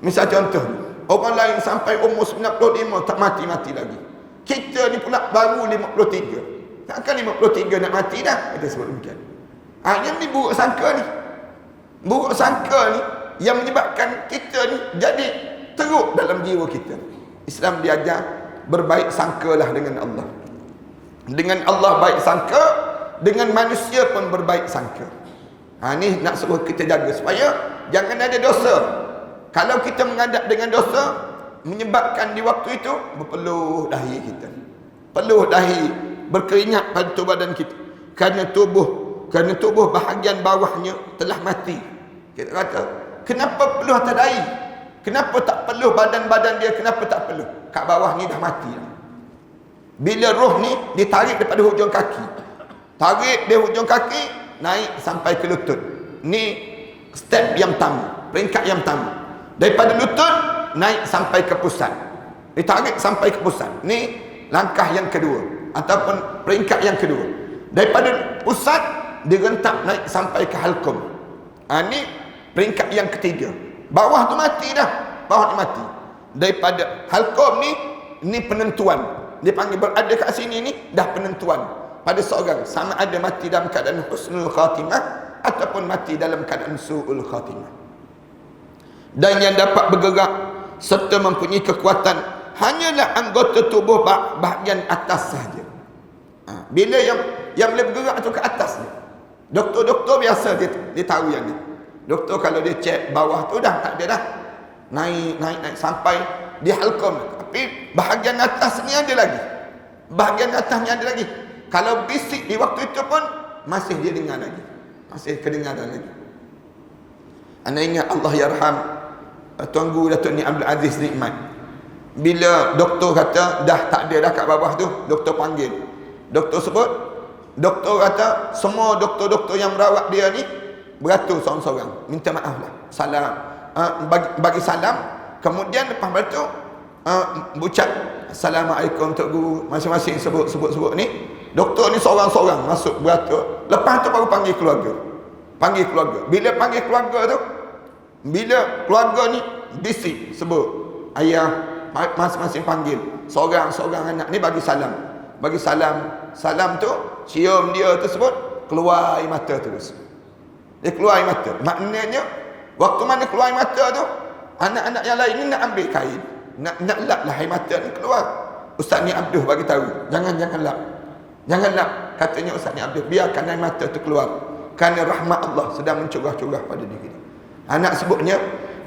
Misal contoh, orang lain sampai umur 95 tak mati-mati lagi. Kita ni pula baru 53. Takkan 53 nak mati dah? Kita sebut demikian. Yang ni buruk sangka ni. Buruk sangka ni yang menyebabkan kita ni jadi teruk dalam jiwa kita. Islam diajar berbaik sangkalah dengan Allah. Dengan Allah baik sangka, dengan manusia pun berbaik sangka. Ni nak suruh kita jaga supaya jangan ada dosa. Kalau kita menghadap dengan dosa, menyebabkan di waktu itu berpeluh dahi kita. Peluh dahi, berkeringat pada tubuh badan kita. Kerana tubuh bahagian bawahnya telah mati. Kita kata, kenapa peluh atas dahi? Kenapa tak peluh badan-badan dia? Kenapa tak peluh? Kat bawah ni dah mati. Bila roh ni ditarik daripada hujung kaki, tarik dari hujung kaki naik sampai ke lutut. Ni step yang pertama, peringkat yang pertama. Daripada lutut naik sampai ke pusat, ditarik sampai ke pusat. Ni langkah yang kedua ataupun peringkat yang kedua. Daripada pusat direntak naik sampai ke halkum. Ni peringkat yang ketiga. Bawah tu mati dah, bawah ni mati. Daripada halkum ni penentuan. Dia panggil berada kat sini ni dah penentuan. pada seorang, sama ada mati dalam keadaan husnul khatimah ataupun mati dalam keadaan su'ul khatimah. Dan yang dapat bergerak serta mempunyai kekuatan hanyalah anggota tubuh bahagian atas sahaja. Bila yang boleh bergerak tu ke atas ni. Doktor biasa dia tahu yang ni. Doktor kalau dia cek bawah tu dah tak ada dah. Naik sampai di halqum. Tapi bahagian atas ni ada lagi. Bahagian atas ni ada lagi. Kalau bisik di waktu itu pun masih dia dengar lagi. Masih kedengaran lagi. Anda ingat Allah yarham Tuanku Datuk Ni Abdul Aziz Nikmat. Bila doktor kata dah tak ada dah kat bawah tu, doktor panggil. Doktor sebut, doktor kata semua doktor-doktor yang merawat dia ni beratur seorang-seorang. Minta maaf lah. Salam. Bagi salam. Kemudian lepas tu ucap Assalamualaikum Tok Guru. Masing-masing sebut ni. Doktor ni seorang-seorang masuk beratur. Lepas tu baru panggil keluarga. Panggil keluarga. Bila panggil keluarga tu, bila keluarga ni bisik sebut, ayah masing-masing panggil. Seorang-seorang anak ni bagi salam. Bagi salam. Salam tu cium dia tersebut, keluar air mata terus. Dia keluar air mata. Maknanya waktu mana keluar air mata tu, anak-anak yang lain ni nak ambil kain, nak lap lah air mata ni keluar. Ustaz Ni Abdul bagi tahu, jangan lap. Jangan lap, katanya Ustaz Ni Abdul, biarkan air mata tu keluar. Kerana rahmat Allah sedang mencurah-curah pada diri dia. Anak sebutnya,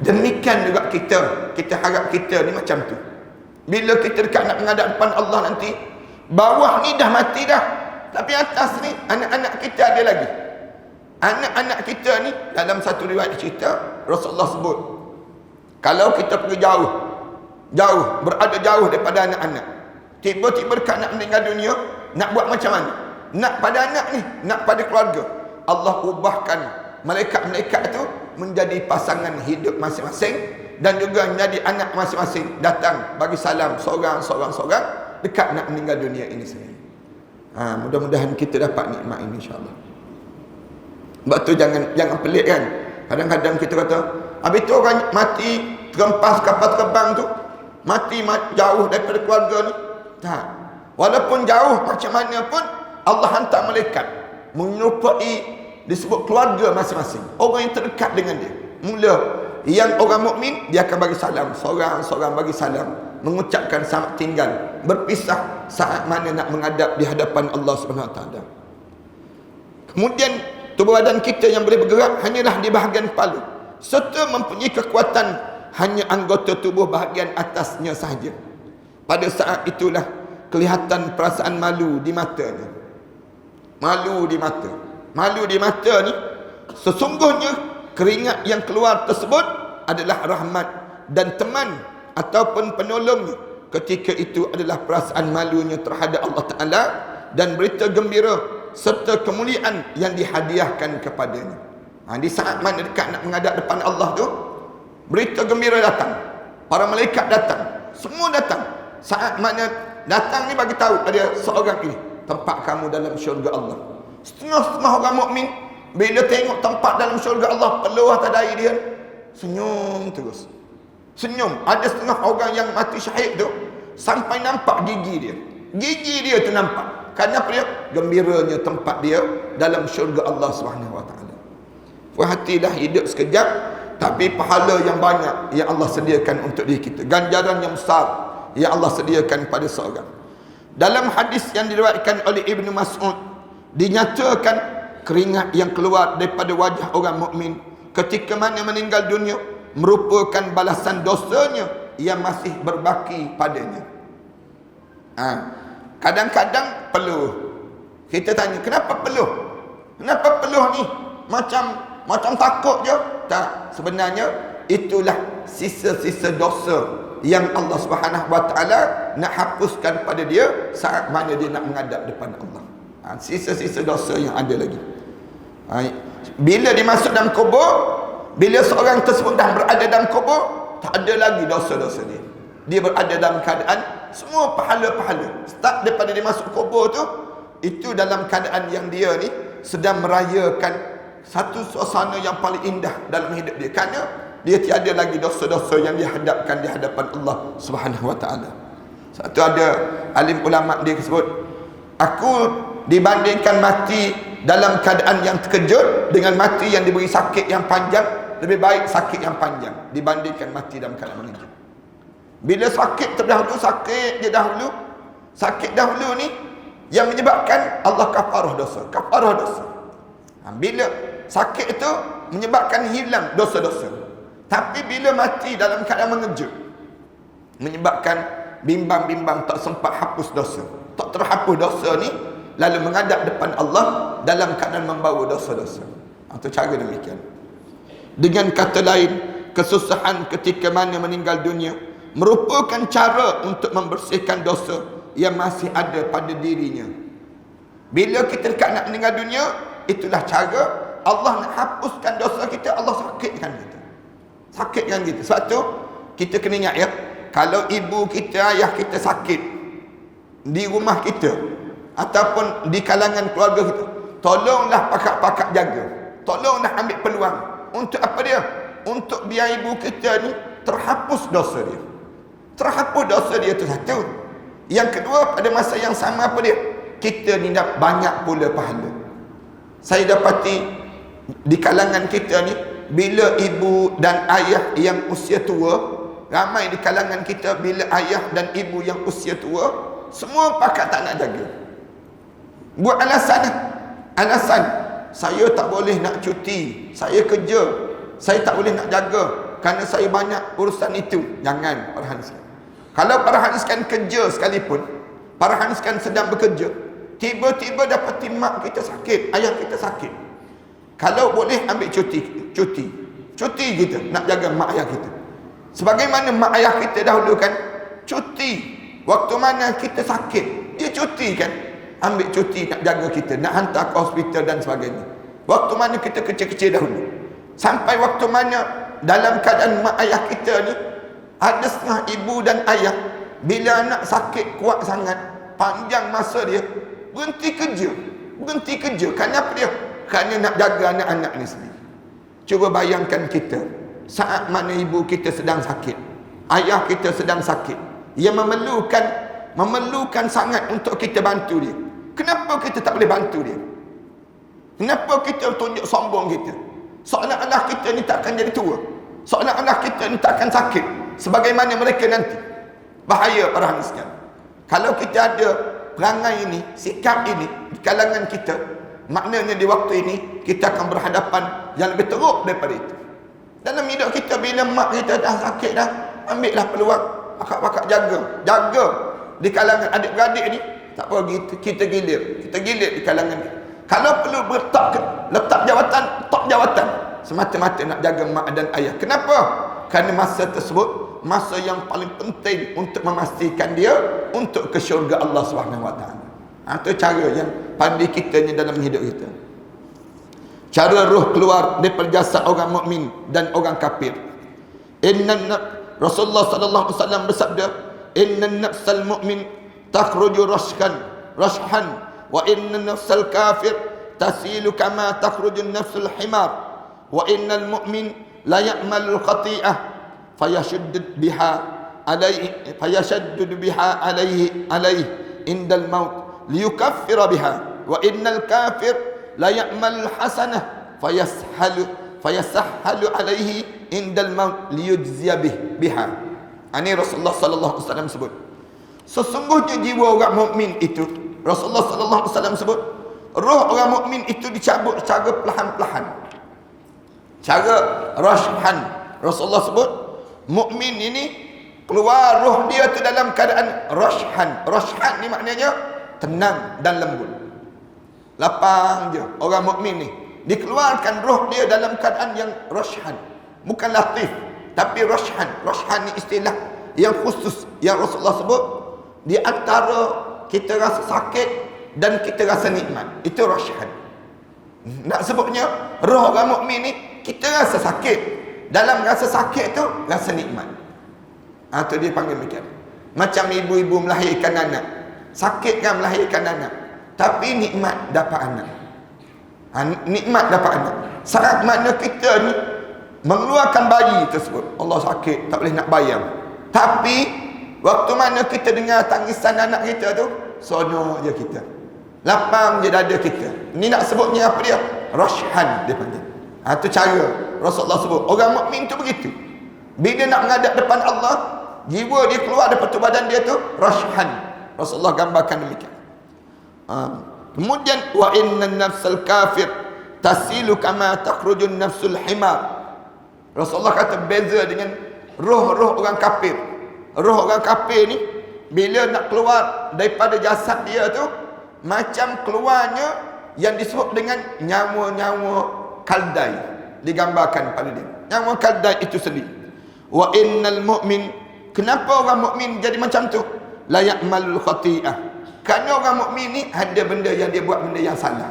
demikian juga kita harap kita ni macam tu. Bila kita dekat nak menghadap depan Allah nanti, bawah ni dah mati dah, tapi atas ni anak-anak kita ada lagi. Anak-anak kita ni, dalam satu riwayat cerita Rasulullah sebut, kalau kita pergi jauh, berada jauh daripada anak-anak, tiba-tiba dekat nak meninggal dunia, nak buat macam mana? Nak pada anak ni, nak pada keluarga, Allah ubahkan malaikat-malaikat itu menjadi pasangan hidup masing-masing, dan juga menjadi anak masing-masing datang bagi salam seorang dekat nak meninggal dunia ini sendiri. Mudah-mudahan kita dapat nikmat ini insya-Allah. Sebab tu jangan pelik kan. Kadang-kadang kita kata, habis tu orang mati terempas kapal terbang tu, mati jauh daripada keluarga ni. Tak. Walaupun jauh macam mana pun, Allah hantar malaikat menyerupai disebut keluarga masing-masing, orang yang terdekat dengan dia. Mula yang orang mukmin, dia akan bagi salam, seorang-seorang bagi salam, mengucapkan selamat tinggal, berpisah saat mana nak menghadap di hadapan Allah Subhanahu Wa Taala. Kemudian tubuh badan kita yang boleh bergerak hanyalah di bahagian kepala, serta mempunyai kekuatan hanya anggota tubuh bahagian atasnya sahaja. Pada saat itulah kelihatan perasaan malu di matanya. Malu di mata ni, sesungguhnya keringat yang keluar tersebut adalah rahmat, dan teman ataupun penolongnya ketika itu adalah perasaan malunya terhadap Allah Ta'ala dan berita gembira serta kemuliaan yang dihadiahkan kepadanya. Di saat mana dekat nak menghadap depan Allah tu, berita gembira datang, para malaikat datang, semua datang. Saat mana datang ni bagi tahu ada seorang ini, tempat kamu dalam syurga Allah. Setengah-setengah orang mukmin bila tengok tempat dalam syurga Allah, peluh atas dahi dia, senyum terus. Senyum. Ada setengah orang yang mati syahid tu sampai nampak gigi dia. Gigi dia tu nampak. Kerana apa dia? Gembiranya tempat dia dalam syurga Allah Subhanahu Wa Taala. Perhatilah, hidup sekejap tapi pahala yang banyak yang Allah sediakan untuk diri kita. Ganjaran yang besar yang Allah sediakan pada seorang. Dalam hadis yang diriwayatkan oleh Ibnu Mas'ud, dinyatakan keringat yang keluar daripada wajah orang mukmin ketika mana meninggal dunia merupakan balasan dosanya yang masih berbaki padanya. Kadang-kadang peluh. Kita tanya, kenapa peluh? Kenapa peluh ni? Macam takut je. Tak, sebenarnya itulah sisa-sisa dosa yang Allah Subhanahu Wa Taala nak hapuskan pada dia saat mana dia nak menghadap depan Allah. Sisa-sisa dosa yang ada lagi. Bila dimasuk dalam kubur, bila seorang tersebut dah berada dalam kubur, tak ada lagi dosa-dosa dia. Dia berada dalam keadaan semua pahala-pahala. Start daripada dia masuk kubur tu, itu dalam keadaan yang dia ni sedang merayakan satu suasana yang paling indah dalam hidup dia. Kerana dia tiada lagi dosa-dosa yang dihadapkan di hadapan Allah Subhanahu Wa Taala. Satu ada alim ulama dia sebut, aku dibandingkan mati dalam keadaan yang terkejut dengan mati yang diberi sakit yang panjang. Lebih baik sakit yang panjang dibandingkan mati dalam keadaan mengejut. Bila sakit terdahulu, sakit je dahulu, sakit dahulu ni yang menyebabkan Allah kafarah dosa. Bila sakit itu menyebabkan hilang dosa-dosa. Tapi bila mati dalam keadaan mengejut, menyebabkan bimbang-bimbang tak sempat hapus dosa, tak terhapus dosa ni, lalu menghadap depan Allah dalam keadaan membawa dosa-dosa. Itu cara demikian. Dengan kata lain, kesusahan ketika mana meninggal dunia merupakan cara untuk membersihkan dosa yang masih ada pada dirinya. Bila kita dekat nak meninggal dunia, itulah cara Allah nak hapuskan dosa kita. Allah sakitkan kita. Sebab tu kita kena ingat ya, kalau ibu kita, ayah kita sakit di rumah kita ataupun di kalangan keluarga kita, tolonglah pakak-pakak jaga, tolonglah ambil peluang. Untuk apa dia? Untuk biar ibu kita ni terhapus dosa dia. Terhapus dosa dia itu satu. Yang kedua, pada masa yang sama apa dia? Kita ni dah banyak pula pahala. Saya dapati di kalangan kita ni, bila ibu dan ayah yang usia tua, ramai di kalangan kita bila ayah dan ibu yang usia tua, semua pakat tak nak jaga. Buat alasan, saya tak boleh nak cuti, saya kerja, saya tak boleh nak jaga kerana saya banyak urusan itu. Jangan perhatikan. Kalau perhatikan kerja sekalipun, perhatikan sedang bekerja, tiba-tiba dapat mak kita sakit, ayah kita sakit, kalau boleh ambil cuti kita nak jaga mak ayah kita. Sebagaimana mak ayah kita dahulu kan cuti, waktu mana kita sakit dia cuti kan, ambil cuti nak jaga kita, nak hantar ke hospital dan sebagainya. Waktu mana kita kecil-kecil dahulu, sampai waktu mana dalam keadaan mak ayah kita ni, ada setengah ibu dan ayah bila anak sakit kuat sangat, panjang masa dia berhenti kerja. Kenapa dia? Kerana nak jaga anak-anak ni sendiri. Cuba bayangkan kita saat mana ibu kita sedang sakit, ayah kita sedang sakit, yang memerlukan sangat untuk kita bantu dia. Kenapa kita tak boleh bantu dia? Kenapa kita tunjuk sombong kita? Seolah-olah kita ni tak akan jadi tua, seolah-olah kita ni tak akan sakit sebagaimana mereka nanti. Bahaya para hadirin sekalian. Kalau kita ada perangai ini, sikap ini di kalangan kita, maknanya di waktu ini kita akan berhadapan yang lebih teruk daripada itu. Dalam hidup kita, bila mak kita dah sakit dah, ambillah peluang, pakak-pakak jaga di kalangan adik-beradik ni. Tak apa, kita gilir di kalangan ni. Kalau perlu letak jawatan, top jawatan, semata-mata nak jaga mak dan ayah. Kenapa? Kerana masa tersebut masa yang paling penting untuk memastikan dia untuk ke syurga Allah SWT. Itu cara yang pandai kita ni dalam hidup kita. Cara roh keluar daripada jasad orang mukmin dan orang kafir. Rasulullah sallallahu alaihi wasallam bersabda, "Inna nafsal mu'min takhruju rashhan wa inna nafsal kafir tasilu kama takhruju nafsul himar wa innal mu'min la ya'malu khati'ah fayashaddid biha alaihi indal maut liyukaffira biha wa innal kafir la ya'mal hasanah fayasahhalu alaihi indal maut liyujziya biha." Ini Rasulullah sallallahu alaihi wasallam sebut, sesungguhnya jiwa orang mukmin itu, Rasulullah sallallahu alaihi wasallam sebut, roh orang mukmin itu dicabut secara perlahan-lahan, cara rashhan. Rasulullah sebut mukmin ini keluar roh dia tu dalam keadaan rashhan. Rashhan ni maknanya tenang dan lembut, lapang je. Orang mukmin ni dikeluarkan roh dia dalam keadaan yang rashhan, bukan latif tapi rashhan. Rashhan ni istilah yang khusus yang Rasulullah sebut di antara kita rasa sakit dan kita rasa nikmat. Itu rashhan. Nak sebutnya roh orang mukmin ni, kita rasa sakit, dalam rasa sakit tu rasa nikmat. Itu dia panggil macam macam ibu-ibu melahirkan anak, sakit kan melahirkan anak, tapi nikmat dapat anak. Nikmat dapat anak. Saat mana kita ni mengeluarkan bayi tersebut, Allah sakit, tak boleh nak bayang, tapi waktu mana kita dengar tangisan anak kita tu, sono je kita. Lapang je dada kita. Ni nak sebutnya apa dia? Rashhan dia panggil. Itu cara Rasulullah sebut. Orang mukmin tu begitu. Bila nak menghadap depan Allah, jiwa dia keluar daripada badan dia tu rashhan. Rasulullah gambarkan demikian. Kemudian wa inna nafsal kafir tasilu kama takhrujun nafsul himar. Rasulullah kata beza dengan roh-roh orang kafir. Roh orang kafir ni bila nak keluar daripada jasad dia tu macam keluarnya yang disebut dengan nyawa-nyawa kaldai, digambarkan pada dia. Nyawa kaldai itu sendiri. Wa innal mu'min, kenapa orang mukmin jadi macam tu? La ya'malul khati'ah. Kerana orang mukmin ni ada benda yang dia buat, benda yang salah,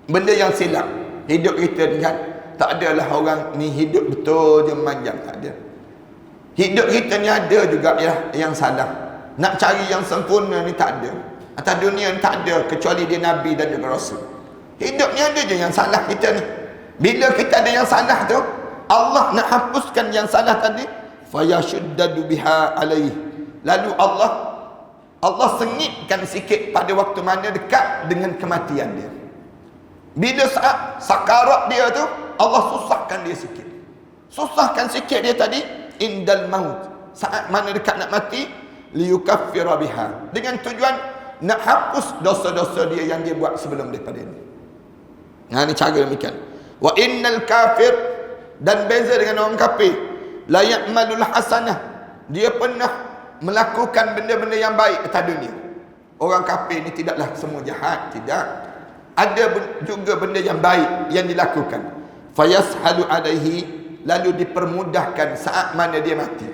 benda yang silap. Hidup kita ni kan tak adalah orang ni hidup betul je manjang, tak ada. Hidup kita ni ada juga ya yang salah. Nak cari yang sempurna ni tak ada. Atas dunia ni tak ada kecuali dia Nabi dan juga Rasul. Hidup ni ada je yang salah kita ni. Bila kita ada yang salah tu, Allah nak hapuskan yang salah tadi, fayashuddadu biha alaih. Lalu Allah sengitkan sikit pada waktu mana dekat dengan kematian dia. Bila saat sakarat dia tu, Allah susahkan dia sikit. Susahkan sikit dia tadi, indal maut. Saat mana dekat nak mati, liyukaffira biha. Dengan tujuan nak hapus dosa-dosa dia yang dia buat sebelum daripada ini. Nah, ini cara demikian. Wa innal kafir, dan beza dengan orang kafir, la ya'malul hasanah. Dia pernah melakukan benda-benda yang baik atas dunia. Orang kafir ni tidaklah semua jahat, tidak. Ada juga benda yang baik yang dilakukan. Fayashalu alaihi, lalu dipermudahkan saat mana dia mati.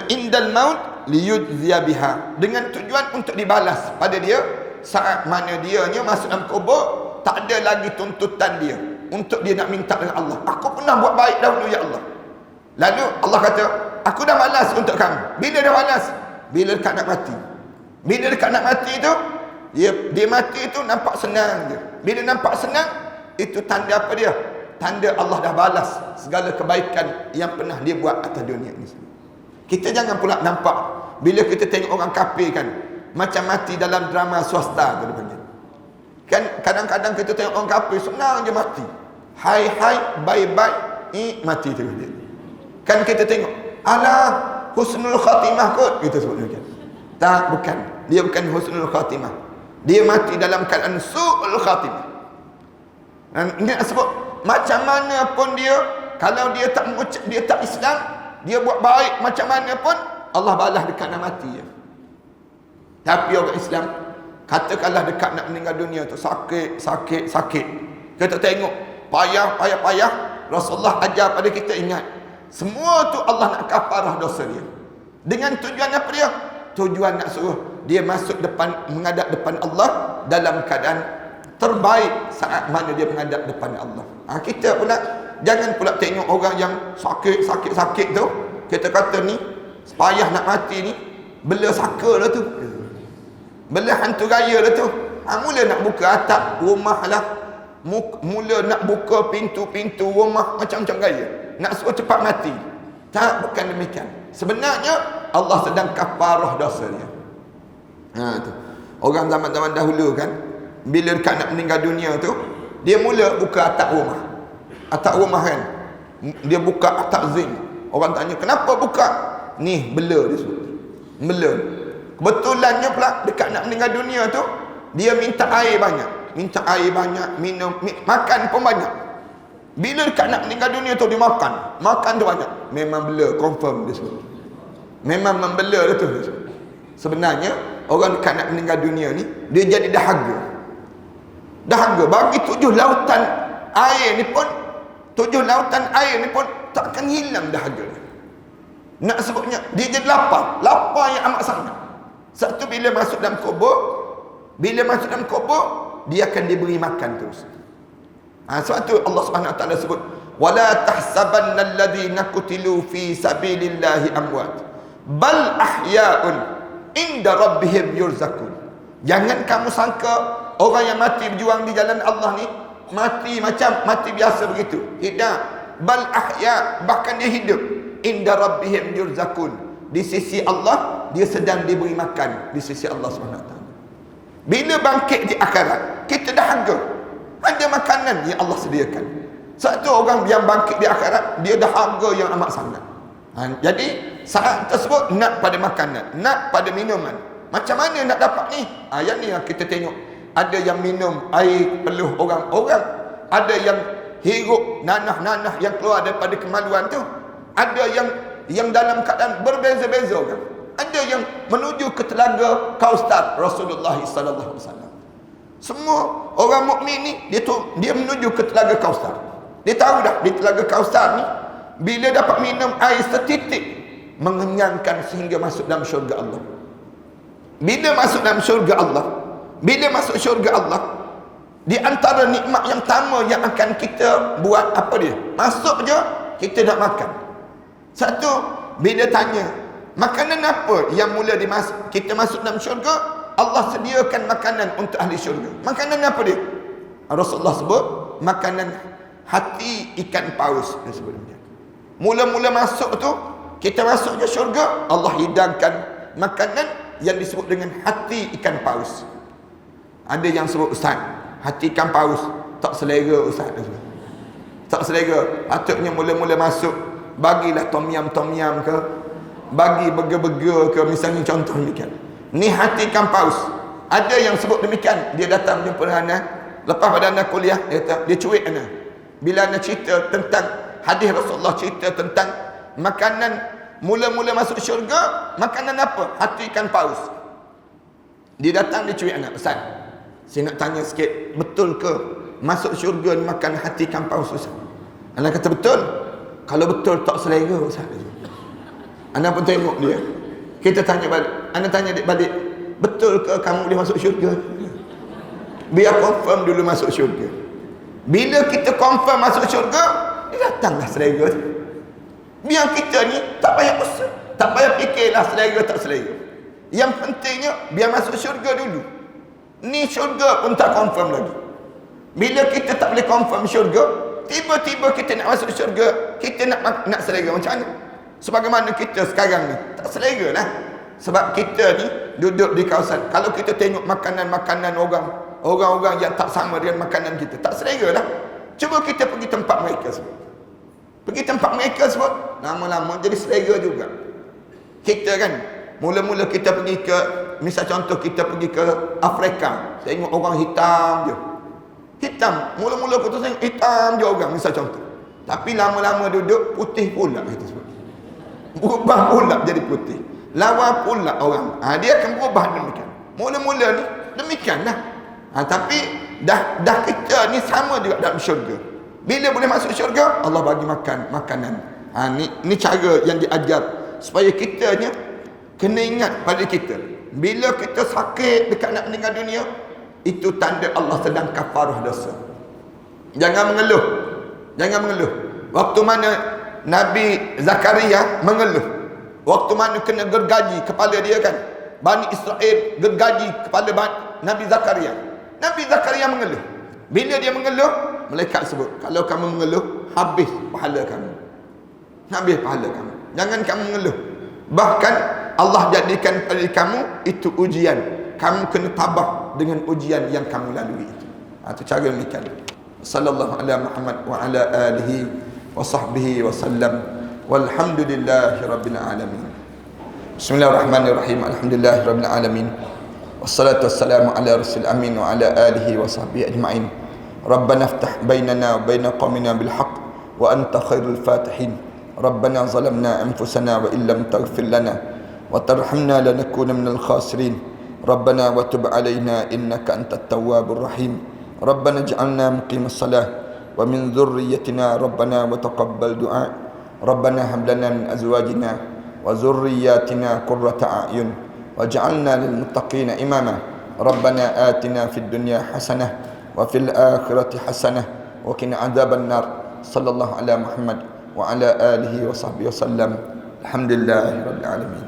Indal maut liyujziya biha, dengan tujuan untuk dibalas pada dia saat mana dia masuk dalam kubur. Tak ada lagi tuntutan dia untuk dia nak minta dengan Allah. Aku pernah buat baik dahulu ya Allah. Lalu Allah kata, aku dah balas untuk kamu. Bila dah balas? Bila dekat nak mati. Bila dekat nak mati tu, dia mati tu nampak senang je. Bila nampak senang, itu tanda apa dia? Tanda Allah dah balas segala kebaikan yang pernah dia buat atas dunia ni. Kita jangan pula nampak bila kita tengok orang kafir kan, macam mati dalam drama swasta tu dia panggil. Kan kadang-kadang kita tengok orang kafir senang je mati. Hai bye mati terus dia. Kan kita tengok, alah husnul khatimah kot kita sebut dia. Tak, bukan. Dia bukan husnul khatimah. Dia mati dalam keadaan su'ul khatimah. Dan ini sebut macam mana pun dia, kalau dia tak mengucap, dia tak Islam, dia buat baik macam mana pun Allah balas dekat nak mati ya. Tapi orang Islam, katakanlah dekat nak meninggal dunia tu sakit. Kita tengok payah. Rasulullah ajar pada kita, ingat semua tu Allah nak kafarah dosa dia. Dengan tujuan apa dia? Tujuan nak suruh dia masuk depan, menghadap depan Allah dalam keadaan terbaik saat mana dia menghadap depan Allah. Kita pula jangan pula tengok orang yang sakit tu, kita kata ni payah nak mati ni, bela saka lah tu, bela hantu raya lah tu. Mula nak buka atap rumah lah, mula nak buka pintu-pintu rumah macam-macam gaya, nak suruh cepat mati. Tak, bukan demikian. Sebenarnya Allah sedang kafarah dosa dia. Tu. Orang zaman-zaman dahulu kan, bila dekat nak meninggal dunia tu, dia mula buka atap rumah. Atap rumah kan, dia buka atap zinc. Orang tanya, kenapa buka? Ni bela dia sebut. Bela. Kebetulannya pula dekat nak meninggal dunia tu, dia minta air banyak, minum, makan pun banyak. Bila dekat nak meninggal dunia tu, dia makan tu banyak. Memang bela, confirm dia sebut. Memang membela dia tu dia sebut. Sebenarnya orang dekat nak meninggal dunia ni, dia jadi dahaga. Bagi 7 lautan air ni pun, 7 lautan air ni pun takkan hilang dahaga. Nak sebutnya, dia jadi lapar yang amat sangat. Satu bila masuk dalam kubur, dia akan diberi makan terus. Sebab tu Allah Subhanahu Wa Taala sebut, wala tahsabanna alladhina qutilu fi sabilillahi amwat bal ahya'un inda rabbihim yurzakun. Jangan kamu sangka orang yang mati berjuang di jalan Allah ni mati macam mati biasa begitu. Tidak. Bal ahya, bahkan dia hidup. Inda rabbihim yurzakun. Di sisi Allah dia sedang diberi makan di sisi Allah SWT. Bila bangkit di akhirat, kita dah harga. Ada makanan yang Allah sediakan. Satu orang yang bangkit di akhirat, dia dah harga yang amat sangat. Jadi saat tersebut nak pada makanan, nak pada minuman. Macam mana nak dapat ni? Yang ni yang kita tengok. Ada yang minum air peluh orang-orang, ada yang hirup nanah-nanah yang keluar daripada kemaluan tu, ada yang dalam keadaan berbeza-beza kan. Ada yang menuju ke telaga Kausar Rasulullah sallallahu alaihi wasallam. Semua orang mukmin ni dia menuju ke telaga Kausar. Dia tahu dah di telaga Kausar ni bila dapat minum air setitik mengenyangkan sehingga masuk dalam syurga Allah. Bila masuk dalam syurga Allah, bila masuk syurga Allah, di antara nikmat yang pertama yang akan kita buat apa dia? Masuk je kita nak makan. Satu, bila tanya makanan apa yang mula kita masuk dalam syurga, Allah sediakan makanan untuk ahli syurga. Makanan apa dia? Rasulullah sebut makanan hati ikan paus. Dia sebut demikian. Mula-mula masuk tu, kita masuk je syurga, Allah hidangkan makanan yang disebut dengan hati ikan paus. Ada yang sebut, ustaz, hati ikan paus tak selera ustaz. Tak selera. Patutnya mula-mula masuk bagilah tom yam ke, bagi burger-burger ke, misalnya contoh demikian. Ni hati ikan paus. Ada yang sebut demikian. Dia datang jumpa Ana, lepas pada Ana kuliah, dia cuik Ana. Bila Ana cerita tentang hadis Rasulullah, cerita tentang makanan mula-mula masuk syurga, makanan apa? Hati ikan paus. Dia datang, dia cuik Ana, ustaz, saya nak tanya sikit, betul ke masuk syurga ni makan hati ikan paus ustaz? Ana kata betul. Kalau betul tak selera ustaz. Ana pun tengok dia. Kita tanya balik. Ana tanya dia balik, betul ke kamu boleh masuk syurga? Biar confirm dulu masuk syurga. Bila kita confirm masuk syurga, dia datanglah selera. Biar kita ni tak payah usaha, tak payah fikirlah selera tak selera. Yang pentingnya biar masuk syurga dulu. Ni syurga pun tak confirm lagi. Bila kita tak boleh confirm syurga, tiba-tiba kita nak masuk syurga, kita nak selera macam mana? Sebagaimana kita sekarang ni, tak selera lah. Sebab kita ni duduk di kawasan, kalau kita tengok makanan-makanan orang-orang yang tak sama dengan makanan kita, tak selera lah. Cuba kita pergi tempat mereka sebut. Pergi tempat mereka sebut, lama-lama jadi selera juga. Kita kan, mula-mula kita pergi ke, misal contoh kita pergi ke Afrika, tengok orang hitam je. Hitam, mula-mula kita tengok hitam je orang, misal contoh. Tapi lama-lama duduk, putih pula kita sebut. Berubah pula jadi putih. Lawa pula orang. Dia akan berubah demikian. Mula-mula ni demikianlah. Tapi dah kita ni sama juga dalam syurga. Bila boleh masuk syurga, Allah bagi makan makanan. Ni cara yang diajar supaya kita ni kena ingat pada kita. Bila kita sakit dekat nak meninggal dunia, itu tanda Allah sedang kafarah dosa. Jangan mengeluh. Jangan mengeluh. Waktu mana Nabi Zakaria mengeluh, waktu mana kena gergaji kepala dia kan, Bani Israel gergaji kepala Nabi Zakaria. Nabi Zakaria mengeluh. Bila dia mengeluh, malaikat sebut, kalau kamu mengeluh, habis pahala kamu. Habis pahala kamu. Jangan kamu mengeluh. Bahkan Allah jadikan pada kamu itu ujian. Kamu kena tabah dengan ujian yang kamu lalui itu. Itu cara demikian. Sallallahu ala Muhammad wa ala alihi wa sahbihi wa sallam. Walhamdulillahi rabbil alamin. Bismillahirrahmanirrahim. Alhamdulillahi rabbil alamin. Wassalatu wassalamu ala rasul amin wa ala alihi wa sahbihi ajma'in. Rabbana iftah bainana wa baina qaumina bil haqq wa anta khairul fatihin. Rabbana zalamna anfusana wa illam taghfir lana wa tarhamna lanakuna minal khasirin. Rabbana wa tub alaina innaka antat tawwabur rahim. Rabbana ij'alna muqimas salah wa min dhurriyyatina rabbana wa taqabbal du'a. Rabbana hab lana min azwajina wa dhurriyyatina qurrata a'yun waj'alna lil muttaqina imama. Rabbana atina fid dunya hasanah wa fil akhirati hasanah wa qina adzaban nar. Sallallahu ala Muhammad wa ala alihi wa sahbihi wasallam. Alhamdulillahi rabbil alamin.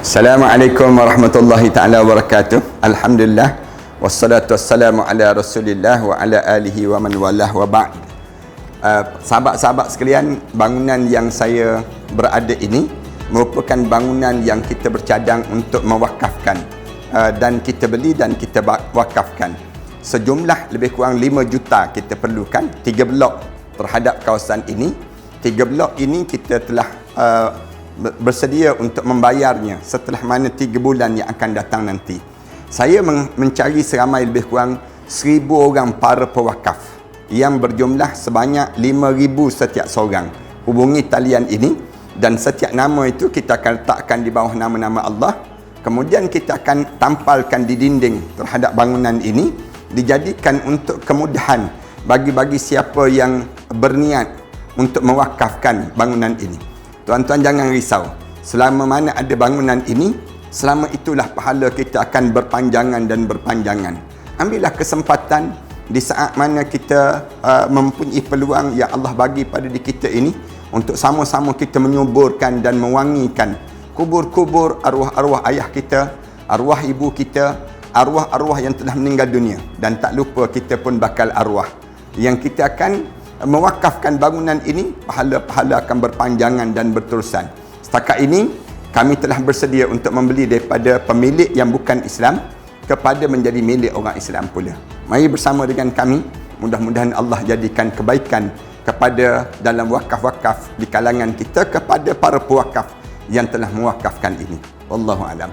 Assalamualaikum warahmatullahi taala wabarakatuh. Alhamdulillah wassalatu wassalamu ala Rasulillah wa ala alihi wa man walah wa ba'd. Sahabat-sahabat sekalian, bangunan yang saya berada ini merupakan bangunan yang kita bercadang untuk mewakafkan, dan kita beli dan kita wakafkan. Sejumlah lebih kurang 5 juta kita perlukan 3 blok terhadap kawasan ini. 3 blok ini kita telah bersedia untuk membayarnya setelah mana 3 bulan yang akan datang nanti. Saya mencari seramai lebih kurang 1,000 orang para pewakaf yang berjumlah sebanyak 5,000 setiap seorang. Hubungi talian ini dan setiap nama itu kita akan letakkan di bawah nama-nama Allah. Kemudian kita akan tampalkan di dinding terhadap bangunan ini, dijadikan untuk kemudahan bagi siapa yang berniat untuk mewakafkan bangunan ini. Tuan-tuan jangan risau. Selama mana ada bangunan ini, selama itulah pahala kita akan berpanjangan dan berpanjangan. Ambillah kesempatan di saat mana kita mempunyai peluang yang Allah bagi pada diri kita ini untuk sama-sama kita menyuburkan dan mewangikan kubur-kubur arwah-arwah ayah kita, arwah ibu kita, arwah-arwah yang telah meninggal dunia. Dan tak lupa kita pun bakal arwah yang kita akan mewakafkan bangunan ini, pahala-pahala akan berpanjangan dan berterusan. Setakat ini kami telah bersedia untuk membeli daripada pemilik yang bukan Islam kepada menjadi milik orang Islam pula. Mari bersama dengan kami, mudah-mudahan Allah jadikan kebaikan kepada dalam wakaf-wakaf di kalangan kita, kepada para pewakaf yang telah mewakafkan ini. Wallahu a'lam.